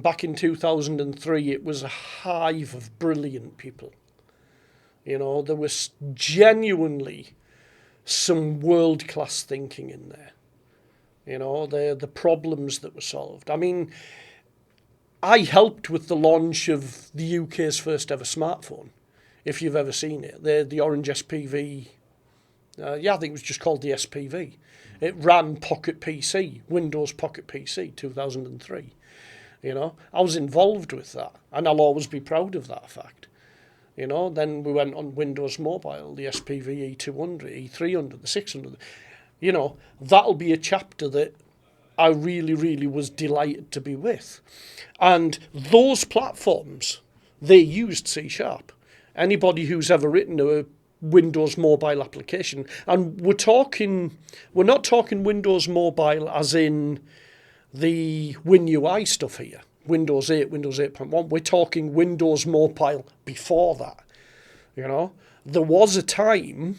B: Back in 2003, it was a hive of brilliant people. You know, there was genuinely some world-class thinking in there. You know, the problems that were solved. I mean, I helped with the launch of the UK's first ever smartphone, if you've ever seen it. The Orange SPV, I think it was just called the SPV. It ran Pocket PC, Windows Pocket PC, 2003. You know, I was involved with that, and I'll always be proud of that fact. You know, then we went on Windows Mobile, the SPV E200, E300, the 600. You know, that'll be a chapter that I really, really was delighted to be with. And those platforms, they used C#. Anybody who's ever written a Windows mobile application, and we're not talking Windows Mobile as in the WinUI stuff here, Windows 8, Windows 8.1, we're talking Windows Mobile before that. You know, there was a time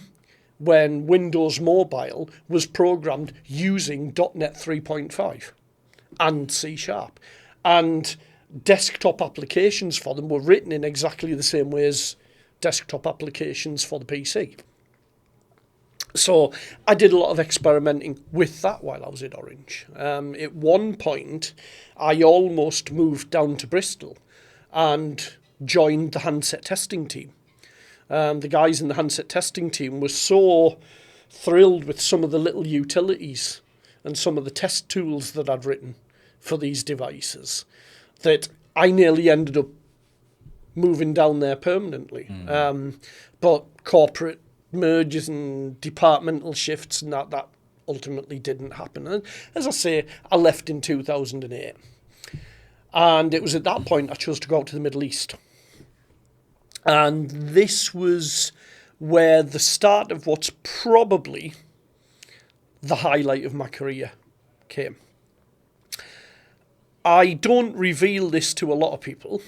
B: when Windows Mobile was programmed using .NET 3.5 and C#. And desktop applications for them were written in exactly the same way as desktop applications for the PC. So I did a lot of experimenting with that while I was at Orange. At one point, I almost moved down to Bristol and joined the handset testing team. The guys in the handset testing team were so thrilled with some of the little utilities and some of the test tools that I'd written for these devices that I nearly ended up moving down there permanently. But corporate mergers and departmental shifts and that ultimately didn't happen. And as I say, I left in 2008. And it was at that point I chose to go out to the Middle East. And this was where the start of what's probably the highlight of my career came. I don't reveal this to a lot of people,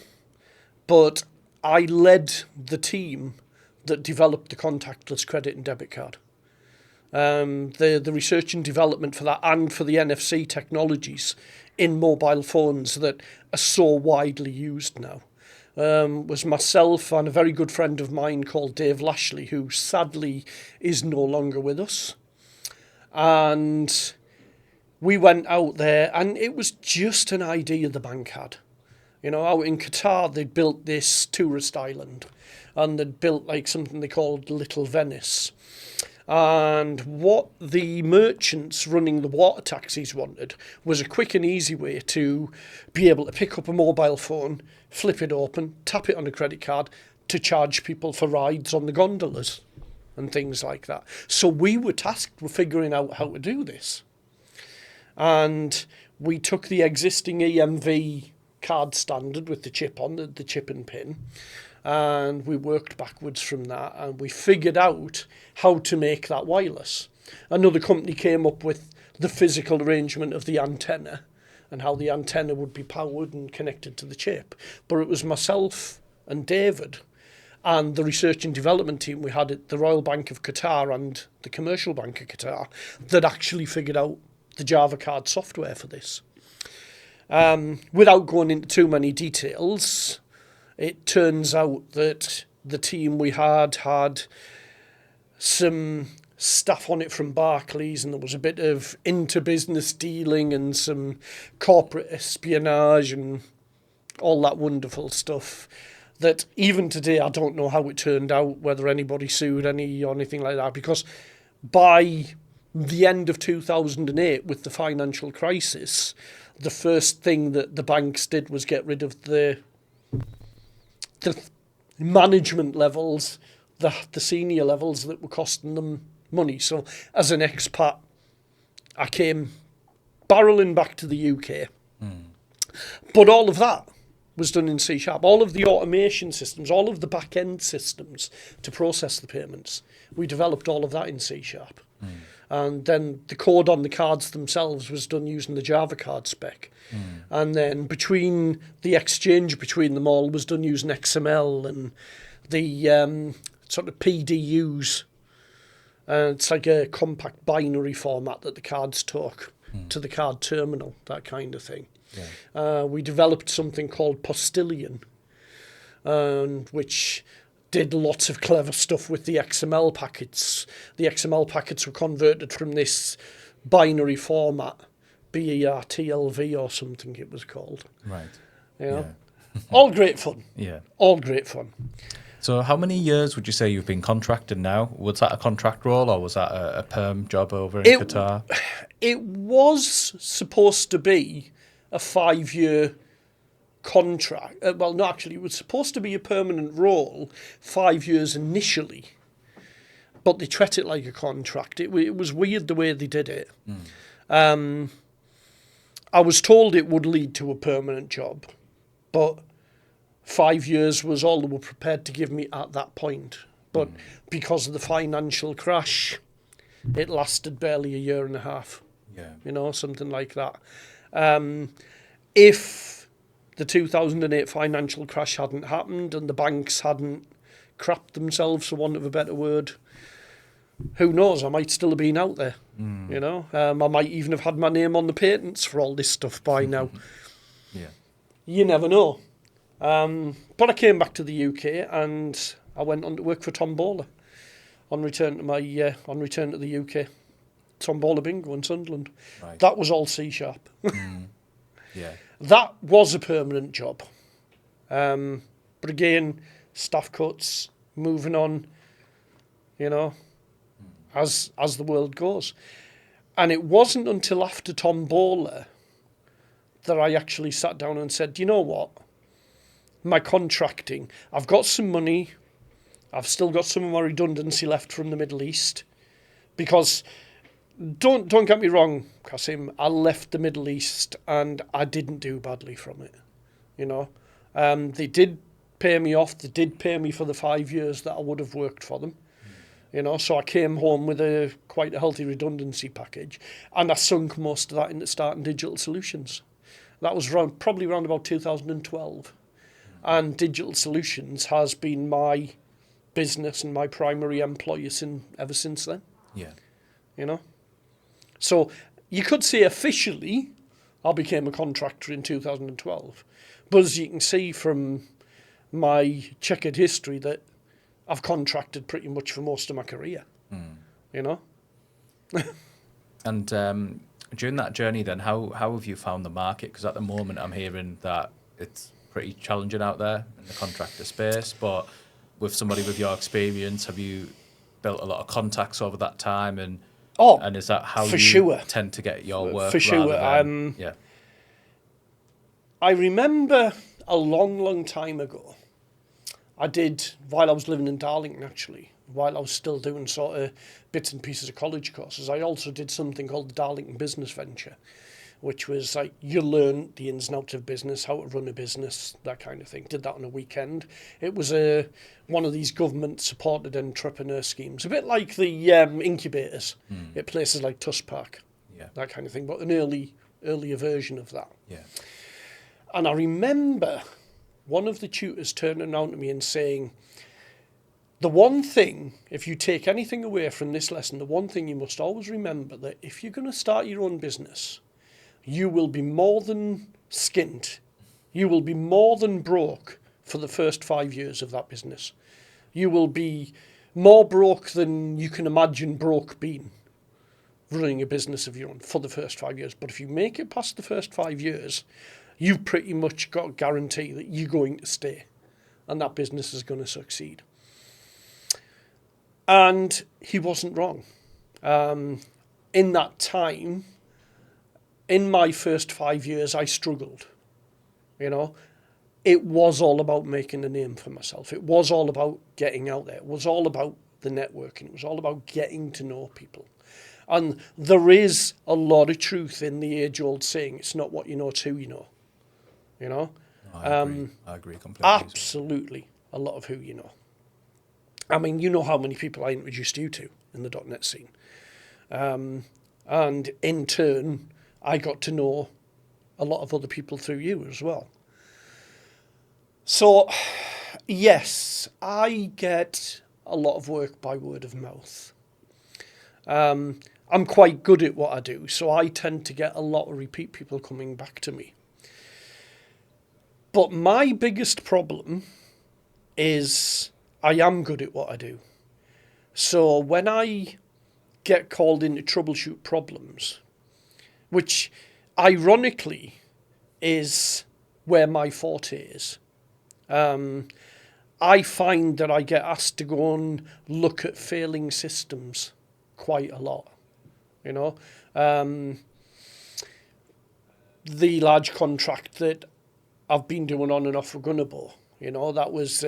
B: but I led the team that developed the contactless credit and debit card. The research and development for that and for the NFC technologies in mobile phones that are so widely used now was myself and a very good friend of mine called Dave Lashley, who sadly is no longer with us. And we went out there, and it was just an idea the bank had. You know, out in Qatar, they'd built this tourist island, and they'd built like something they called Little Venice. And what the merchants running the water taxis wanted was a quick and easy way to be able to pick up a mobile phone, flip it open, tap it on a credit card to charge people for rides on the gondolas and things like that. So we were tasked with figuring out how to do this. And we took the existing EMV card standard with the chip on, the chip and pin, and we worked backwards from that, and we figured out how to make that wireless. Another company came up with the physical arrangement of the antenna and how the antenna would be powered and connected to the chip. But it was myself and David and the research and development team we had at the Royal Bank of Qatar and the Commercial Bank of Qatar that actually figured out the Java card software for this. Without going into too many details, it turns out that the team we had some staff on it from Barclays, and there was a bit of inter-business dealing and some corporate espionage and all that wonderful stuff that even today I don't know how it turned out, whether anybody sued any or anything like that, because by the end of 2008, with the financial crisis, the first thing that the banks did was get rid of the management levels, the senior levels that were costing them money. So as an expat, I came barreling back to the UK. But all of that was done in C#. All of the automation systems, all of the back-end systems to process the payments, we developed all of that in C#. And then the code on the cards themselves was done using the Java card spec. And then between the exchange between them all was done using XML and the sort of PDUs. It's like a compact binary format that the cards took to the card terminal, that kind of thing. Yeah. We developed something called Postilion, which did lots of clever stuff with the XML packets. The XML packets were converted from this binary format, BERTLV or something it was called.
A: Right.
B: You know? Yeah. All great fun.
A: Yeah.
B: All great fun.
A: So how many years would you say you've been contracted now? Was that a contract role or was that a perm job over in Qatar?
B: It was supposed to be a 5-year contract. Well, no, actually, it was supposed to be a permanent role, 5 years initially, but they treat it like a contract. It was weird the way they did it. I was told it would lead to a permanent job, but 5 years was all they were prepared to give me at that point. But because of the financial crash, it lasted barely a year and a half.
A: Yeah.
B: You know, something like that. If the 2008 financial crash hadn't happened and the banks hadn't crapped themselves, for want of a better word, who knows, I might still have been out there. You know, I might even have had my name on the patents for all this stuff by now.
A: Yeah.
B: You never know. But I came back to the UK and I went on to work for Tombola on return to the UK. Tombola Bingo in Sunderland. Right. That was all C#.
A: Yeah.
B: That was a permanent job. But again, staff cuts, moving on, you know, as the world goes. And it wasn't until after Tombola that I actually sat down and said, you know what? My contracting, I've got some money. I've still got some of my redundancy left from the Middle East. Because don't get me wrong, Kasim, I left the Middle East and I didn't do badly from it. You know, they did pay me off. They did pay me for the 5 years that I would have worked for them. You know, so I came home with quite a healthy redundancy package, and I sunk most of that into starting Digital Solutions. That was probably around about 2012. And Digital Solutions has been my business and my primary employer ever since then.
A: Yeah.
B: You know? So you could say officially I became a contractor in 2012. But as you can see from my checkered history that I've contracted pretty much for most of my career. You know?
A: And during that journey then, how have you found the market? Because at the moment I'm hearing that it's pretty challenging out there in the contractor space, but with somebody with your experience, have you built a lot of contacts over that time, and is that how you tend to get your work?
B: For sure.
A: Yeah.
B: I remember a long time ago, while I was living in Darlington actually, while I was still doing sort of bits and pieces of college courses, I also did something called the Darlington Business Venture, which was like you learn the ins and outs of business, how to run a business, that kind of thing. Did that on a weekend. It was one of these government-supported entrepreneur schemes, a bit like the incubators at places like Tuss Park, that kind of thing, but an earlier version of that.
A: Yeah.
B: And I remember one of the tutors turning around to me and saying, the one thing, if you take anything away from this lesson, the one thing you must always remember that if you're going to start your own business, you will be more than skint. You will be more than broke for the first 5 years of that business. You will be more broke than you can imagine broke being running a business of your own for the first 5 years. But if you make it past the first 5 years, you've pretty much got a guarantee that you're going to stay and that business is going to succeed. And he wasn't wrong. In that time, in my first 5 years, I struggled. You know, it was all about making a name for myself. It was all about getting out there. It was all about the networking. It was all about getting to know people. And there is a lot of truth in the age-old saying, it's not what you know, it's who you know. You know?
A: I agree completely.
B: Absolutely. A lot of who you know. I mean, you know how many people I introduced you to in the .NET scene. And in turn, I got to know a lot of other people through you as well. So, yes, I get a lot of work by word of mouth. I'm quite good at what I do, so I tend to get a lot of repeat people coming back to me. But my biggest problem is I am good at what I do. So when I get called in to troubleshoot problems, which ironically is where my forte is, I find that I get asked to go and look at failing systems quite a lot. You know, the large contract that I've been doing on and off for Gunnebo, you know, that was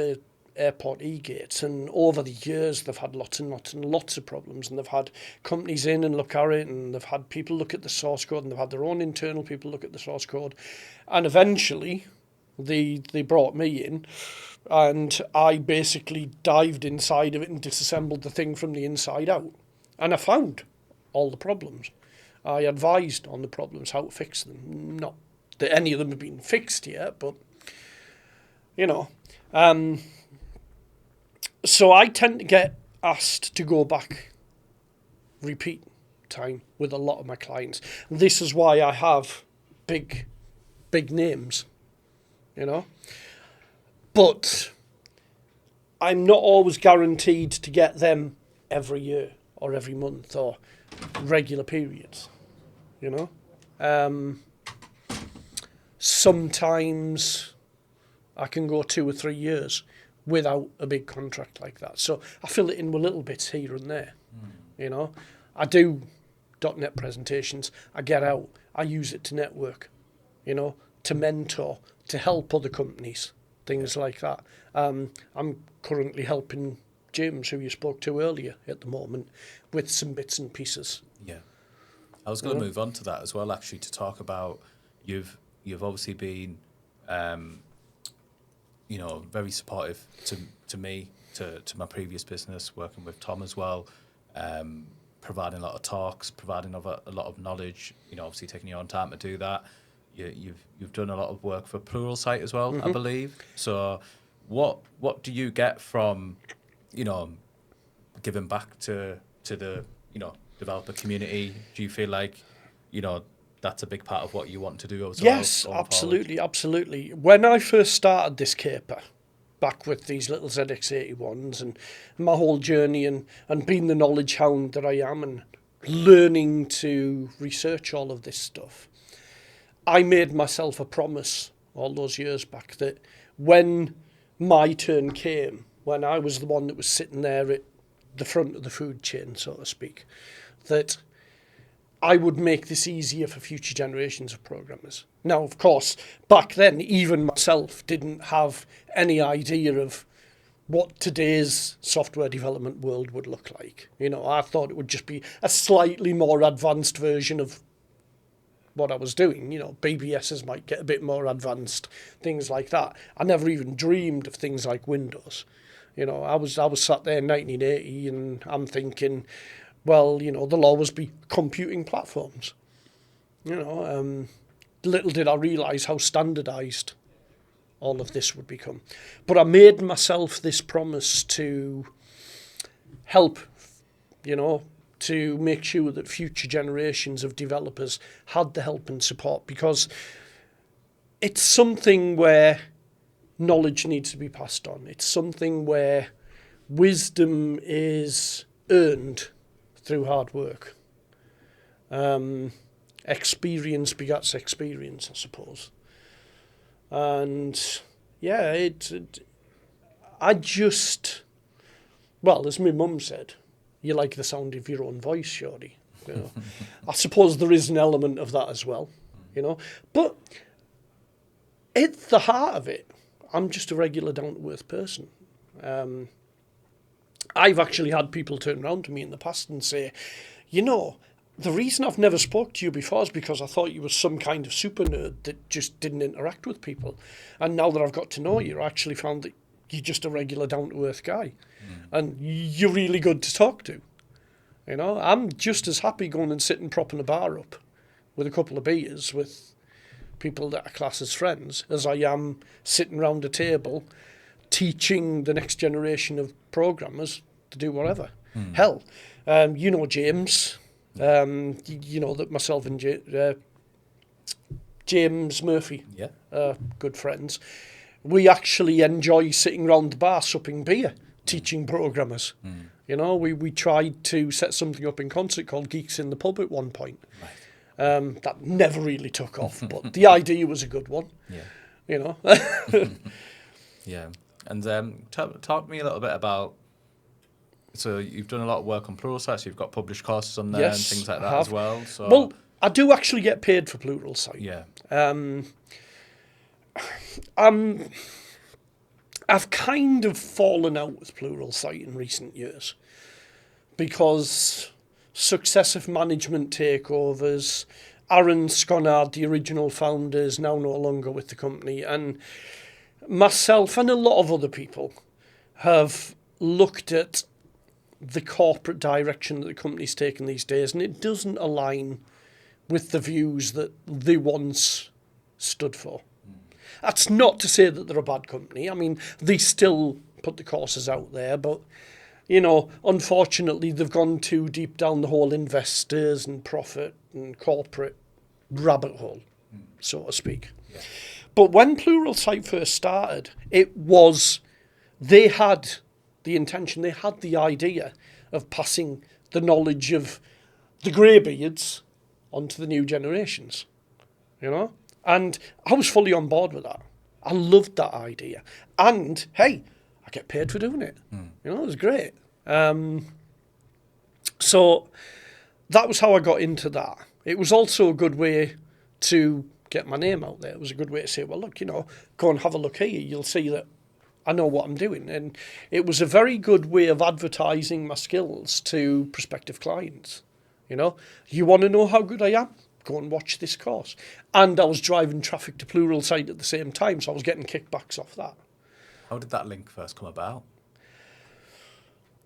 B: airport e-gates, and over the years they've had lots and lots and lots of problems, and they've had companies in and look at it, and they've had people look at the source code, and they've had their own internal people look at the source code, and eventually they brought me in, and I basically dived inside of it and disassembled the thing from the inside out, and I found all the problems. I advised on the problems, how to fix them. Not that any of them have been fixed yet, but, you know. So I tend to get asked to go back repeat time with a lot of my clients. This is why I have big names, you know. But I'm not always guaranteed to get them every year or every month or regular periods, you know. Sometimes I can go 2 or 3 years without a big contract like that. So I fill it in with little bits here and there, you know. I do .NET presentations, I get out, I use it to network, you know, to mentor, to help other companies, things like that. I'm currently helping James, who you spoke to earlier at the moment, with some bits and pieces.
A: Yeah. I was going to move on to that as well, actually, to talk about you've obviously been, you know, very supportive to me, to my previous business, working with Tom as well, providing a lot of talks, providing a lot of knowledge, you know, obviously taking your own time to do that. You've done a lot of work for Pluralsight as well, I believe. So what do you get from, you know, giving back to the, you know, developer community? Do you feel like, you know, that's a big part of what you want to do as well?
B: Yes, absolutely. When I first started this caper, back with these little ZX81s, and my whole journey and being the knowledge hound that I am and learning to research all of this stuff, I made myself a promise all those years back that when my turn came, when I was the one that was sitting there at the front of the food chain, so to speak, that I would make this easier for future generations of programmers. Now, of course, back then, even myself didn't have any idea of what today's software development world would look like. You know, I thought it would just be a slightly more advanced version of what I was doing. You know, BBSs might get a bit more advanced, things like that. I never even dreamed of things like Windows. You know, I was sat there in 1980 and I'm thinking, well, you know, there'll always be computing platforms. You know, little did I realise how standardised all of this would become. But I made myself this promise to help, you know, to make sure that future generations of developers had the help and support, because it's something where knowledge needs to be passed on. It's something where wisdom is earned through hard work. Experience begets experience, I suppose. And yeah, well, as my mum said, you like the sound of your own voice, shorty. You know, I suppose there is an element of that as well, you know. But at the heart of it, I'm just a regular down-to-earth person. I've actually had people turn around to me in the past and say, you know, the reason I've never spoke to you before is because I thought you were some kind of super nerd that just didn't interact with people. And now that I've got to know you, I actually found that you're just a regular down-to-earth guy. And you're really good to talk to. You know, I'm just as happy going and sitting propping a bar up with a couple of beers with people that I class as friends as I am sitting around a table teaching the next generation of programmers to do whatever. Hell, you know James... you know that myself and James Murphy, good friends, we actually enjoy sitting round the bar supping beer, teaching programmers. You know, we tried to set something up in concert called Geeks in the Pub at one point. Right. That never really took off, but the idea was a good one. Yeah. You know.
A: Yeah. And talk to me a little bit about. So you've done a lot of work on Pluralsight, so you've got published courses on there and things like that as well. So
B: well, I do actually get paid for Pluralsight.
A: Yeah.
B: I've kind of fallen out with Pluralsight in recent years because successive management takeovers, Aaron Sconard, the original founder, is now no longer with the company, and myself and a lot of other people have looked at the corporate direction that the company's taken these days, and it doesn't align with the views that they once stood for. That's not to say that they're a bad company. I mean, they still put the courses out there, but, you know, unfortunately, they've gone too deep down the whole investors and profit and corporate rabbit hole, so to speak. Yeah. But when Pluralsight first started, they had the intention, they had the idea of passing the knowledge of the greybeards onto the new generations, you know? And I was fully on board with that. I loved that idea. And, hey, I get paid for doing it. You know, it was great. So that was how I got into that. It was also a good way to get my name out there. It was a good way to say, well, look, you know, go and have a look here. You'll see that I know what I'm doing. And it was a very good way of advertising my skills to prospective clients. You know, you want to know how good I am? Go and watch this course. And I was driving traffic to Pluralsight at the same time, so I was getting kickbacks off that.
A: How did that link first come about?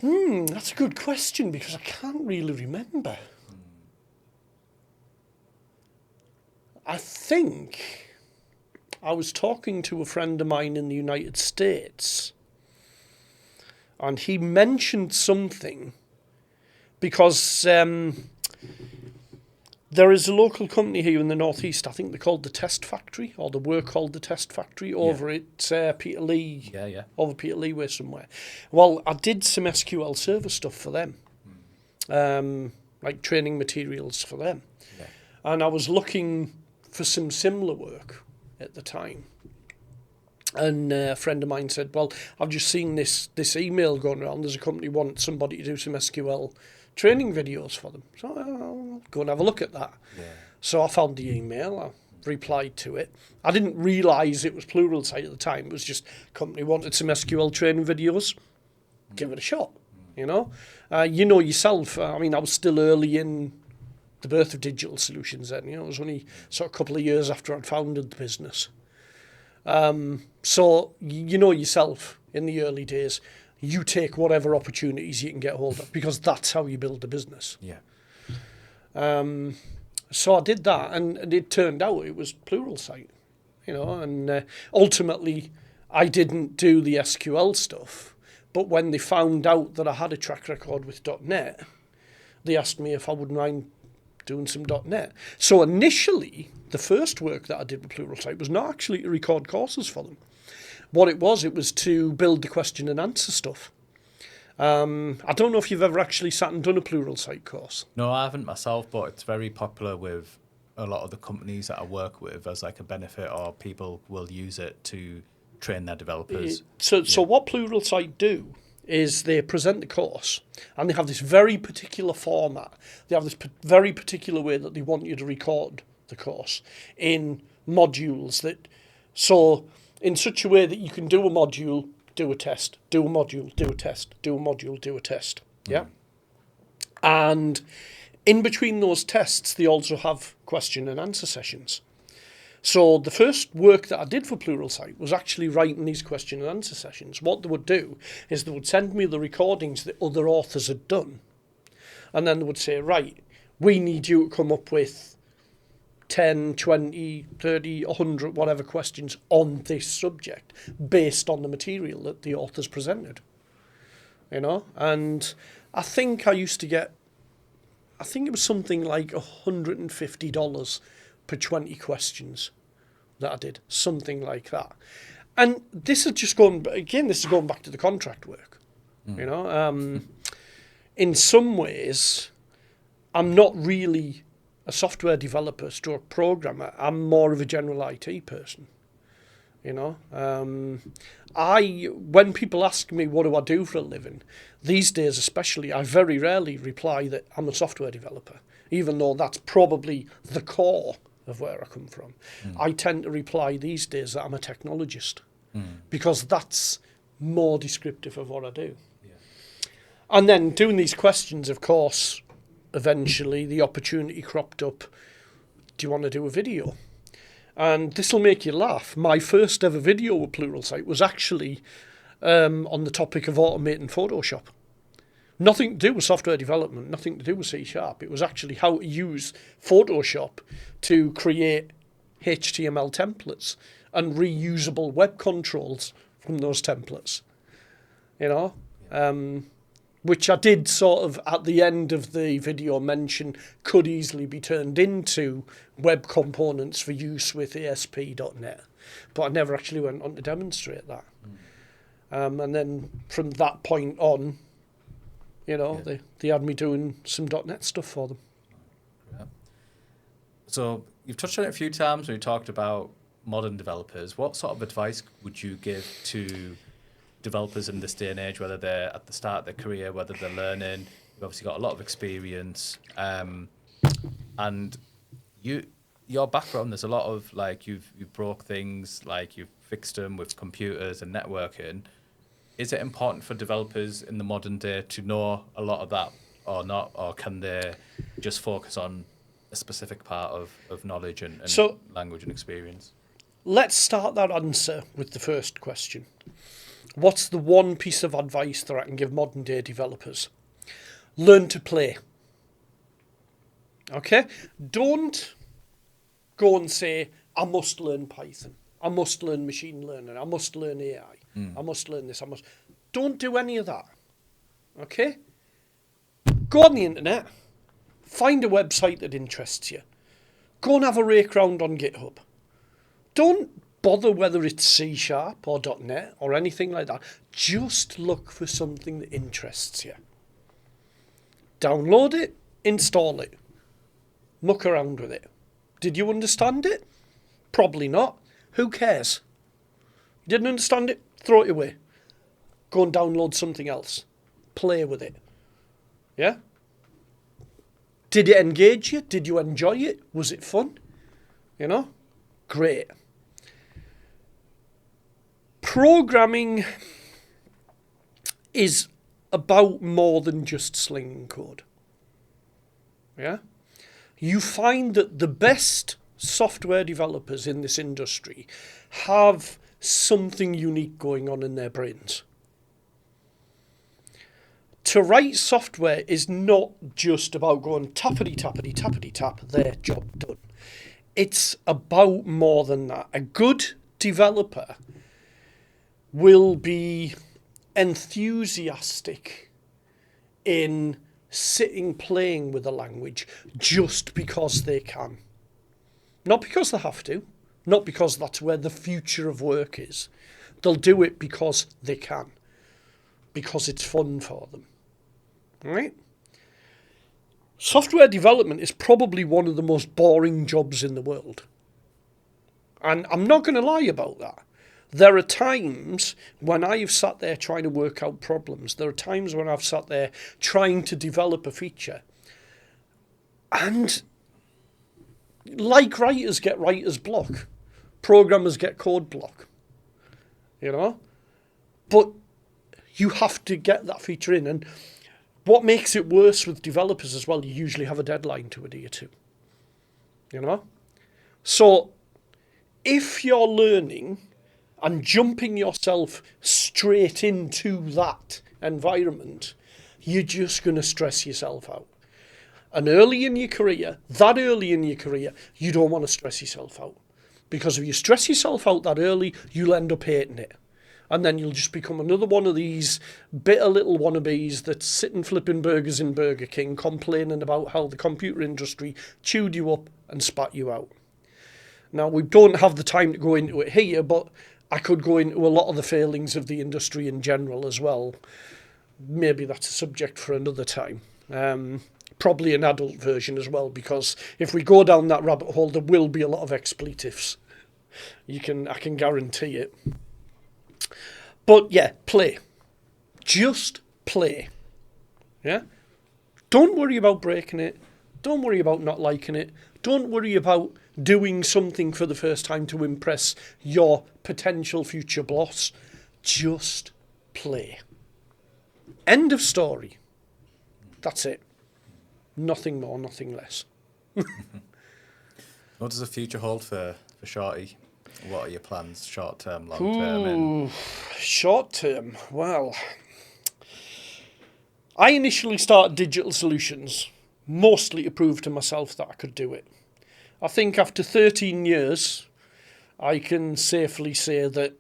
B: That's a good question because I can't really remember. I think I was talking to a friend of mine in the United States, and he mentioned something because there is a local company here in the Northeast, I think they're called the Test Factory, or they were called the Test Factory, over at Peterlee, over Peterlee way somewhere. Well, I did some SQL Server stuff for them, like training materials for them. Yeah. And I was looking for some similar work at the time. And a friend of mine said, well, I've just seen this email going around. There's a company wants somebody to do some SQL training videos for them. So I'll go and have a look at that. Yeah. So I found the email. I replied to it. I didn't realise it was Pluralsight at the time. It was just company wanted some SQL training videos. Give it a shot, you know. You know yourself. I mean, I was still early in the birth of digital solutions then. You know, it was only sort of a couple of years after I'd founded the business. So you know yourself in the early days, you take whatever opportunities you can get hold of because that's how you build a business. Yeah. So I did that, and it turned out it was Pluralsight, you know, and ultimately I didn't do the SQL stuff, but when they found out that I had a track record with .NET, they asked me if I wouldn't mind doing some .NET. So initially, the first work that I did with Pluralsight was not actually to record courses for them. What it was to build the question and answer stuff. I don't know if you've ever actually sat and done a Pluralsight course.
A: No, I haven't myself, but it's very popular with a lot of the companies that I work with as like a benefit, or people will use it to train their developers.
B: So what Pluralsight do is they present the course, and they have this very particular format. They have this very particular way that they want you to record the course in modules, in such a way that you can do a module, do a test, do a module, do a test, do a module, do a test. Yeah. And in between those tests, they also have question and answer sessions. So the first work that I did for Pluralsight was actually writing these question and answer sessions. What they would do is they would send me the recordings that other authors had done. And then they would say, right, we need you to come up with 10, 20, 30, 100, whatever questions on this subject based on the material that the authors presented. And I think I used to get, I think it was something like $150 per 20 questions that I did, something like that. And this is just going back to the contract work. In some ways, I'm not really a software developer stroke programmer. I'm more of a general IT person. When people ask me what do I do for a living, these days especially, I very rarely reply that I'm a software developer, even though that's probably the core of where I come from. I tend to reply these days that I'm a technologist, because that's more descriptive of what I do. Yeah. And then doing these questions, of course, eventually the opportunity cropped up. Do you want to do a video? And this will make you laugh. My first ever video with Pluralsight was actually on the topic of automating Photoshop. Nothing to do with software development, nothing to do with C#. It was actually how to use Photoshop to create HTML templates and reusable web controls from those templates. Which I did sort of at the end of the video mention could easily be turned into web components for use with ASP.NET. But I never actually went on to demonstrate that. And then from that point on, they had me doing some .NET stuff for them.
A: Yeah. So you've touched on it a few times when you talked about modern developers. What sort of advice would you give to developers in this day and age, whether they're at the start of their career, whether they're learning? You've obviously got a lot of experience, and your background, there's a lot of you've broke things, you've fixed them with computers and networking. Is it important for developers in the modern day to know a lot of that or not, or can they just focus on a specific part of knowledge and language and experience?
B: Let's start that answer with the first question. What's the one piece of advice that I can give modern day developers? Learn to play. Okay? Don't go and say, I must learn Python. I must learn machine learning. I must learn AI. I must learn this. Don't do any of that. Okay? Go on the internet. Find a website that interests you. Go and have a rake round on GitHub. Don't bother whether it's C# or .NET or anything like that. Just look for something that interests you. Download it, install it, muck around with it. Did you understand it? Probably not. Who cares? You didn't understand it? Throw it away. Go and download something else. Play with it. Yeah? Did it engage you? Did you enjoy it? Was it fun? Great. Programming is about more than just slinging code. Yeah? You find that the best software developers in this industry have something unique going on in their brains. To write software is not just about going tappity, tappity, tappity, tap, there, job done. It's about more than that. A good developer will be enthusiastic in sitting playing with a language just because they can. Not because they have to, not because that's where the future of work is. They'll do it because they can. because it's fun for them. Right? Software development is probably one of the most boring jobs in the world. And I'm not going to lie about that. There are times when I've sat there trying to work out problems. There are times when I've sat there trying to develop a feature. And like writers get writer's block, programmers get code block, you know? But you have to get that feature in. And what makes it worse with developers as well, you usually have a deadline to adhere to, you know? So if you're learning and jumping yourself straight into that environment, you're just going to stress yourself out. And early in your career, you don't want to stress yourself out. Because if you stress yourself out that early, you'll end up hating it. And then you'll just become another one of these bitter little wannabes that's sitting flipping burgers in Burger King, complaining about how the computer industry chewed you up and spat you out. Now, we don't have the time to go into it here, but I could go into a lot of the failings of the industry in general as well. Maybe that's a subject for another time. Probably an adult version as well, because if we go down that rabbit hole, there will be a lot of expletives. I can guarantee it. But yeah, play. Just play. Yeah? Don't worry about breaking it. Don't worry about not liking it. Don't worry about doing something for the first time to impress your potential future boss. Just play. End of story. That's it. Nothing more, nothing less.
A: What does the future hold for Shorty? What are your plans, short term, long term?
B: Short term. Well, I initially started Digital Solutions mostly to prove to myself that I could do it. I think after 13 years, I can safely say that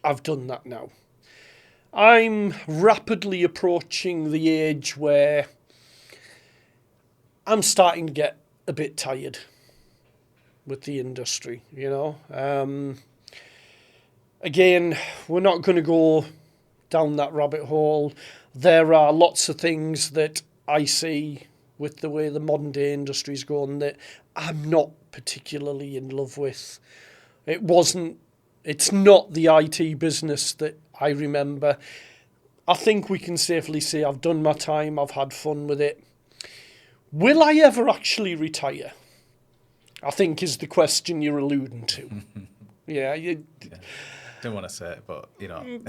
B: I've done that now. I'm rapidly approaching the age where I'm starting to get a bit tired with the industry, you know. Again, we're not going to go down that rabbit hole. There are lots of things that I see with the way the modern day industry is going that I'm not particularly in love with. It's not the IT business that I remember. I think we can safely say I've done my time, I've had fun with it. Will I ever actually retire? I think is the question you're alluding to. Yeah.
A: Don't want to say it, but, you know.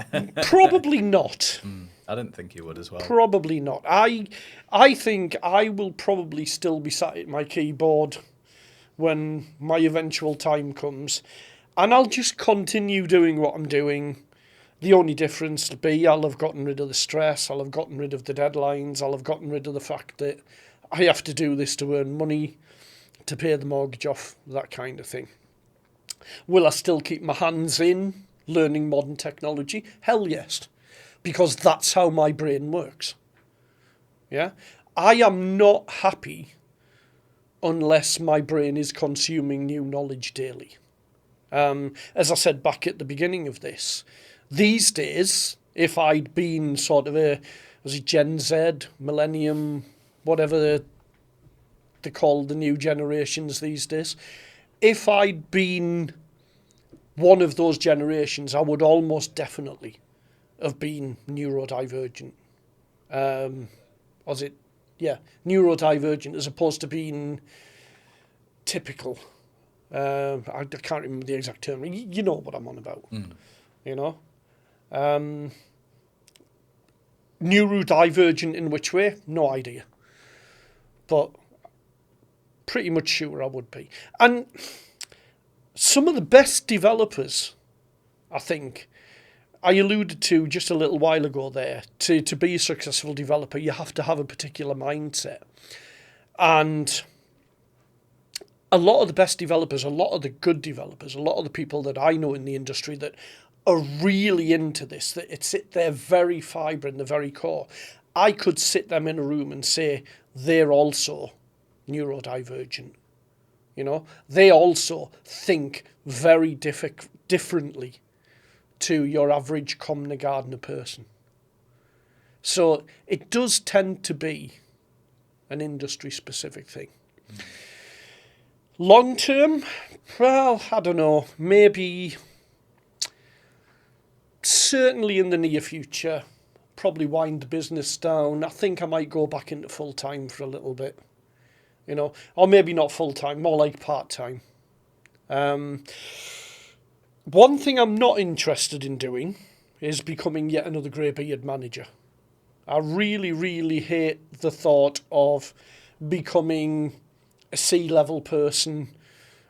B: Probably not.
A: I didn't think you would as well.
B: Probably not. I think I will probably still be sat at my keyboard when my eventual time comes. And I'll just continue doing what I'm doing. The only difference will be I'll have gotten rid of the stress, I'll have gotten rid of the deadlines, I'll have gotten rid of the fact that I have to do this to earn money, to pay the mortgage off, that kind of thing. Will I still keep my hands in learning modern technology? Hell yes, because that's how my brain works. Yeah, I am not happy unless my brain is consuming new knowledge daily. As I said back at the beginning of this, these days, if I'd been sort of was it Gen Z, Millennium, whatever they call the new generations these days, if I'd been one of those generations, I would almost definitely have been neurodivergent. Neurodivergent as opposed to being typical. I can't remember the exact term. You know what I'm on about. You know? Neurodivergent in which way? No idea. But pretty much sure I would be. And some of the best developers, I think, I alluded to just a little while ago there, to be a successful developer, you have to have a particular mindset. And a lot of the best developers, a lot of the good developers, a lot of the people that I know in the industry that are really into this, that it's at their very fibre and the very core, I could sit them in a room and say they're also neurodivergent. You know, they also think very differently to your average commoner gardener person. So it does tend to be an industry-specific thing. Long term, well, I don't know, maybe, certainly in the near future, probably wind the business down. I think I might go back into full-time for a little bit, or maybe not full-time, more like part-time. One thing I'm not interested in doing is becoming yet another greybeard manager. I really, really hate the thought of becoming a C-level person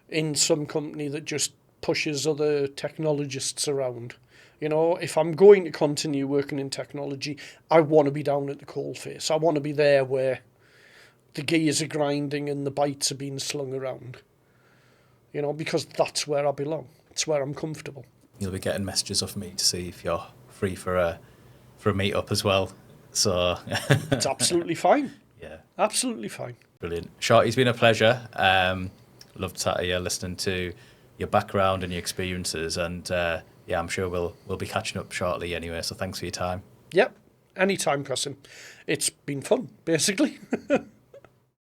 B: in some company that just pushes other technologists around. If I'm going to continue working in technology, I want to be down at the coalface. I want to be there where the gears are grinding and the bytes are being slung around. Because that's where I belong. It's where I'm comfortable.
A: You'll be getting messages off me to see if you're free for a meet-up as well. So
B: It's absolutely fine.
A: Yeah.
B: Absolutely fine.
A: Brilliant. Shorty, it's been a pleasure. Loved to you listening to your background and your experiences, and I'm sure we'll be catching up shortly anyway, so thanks for your time.
B: Yep. Anytime, Cousin. It's been fun, basically.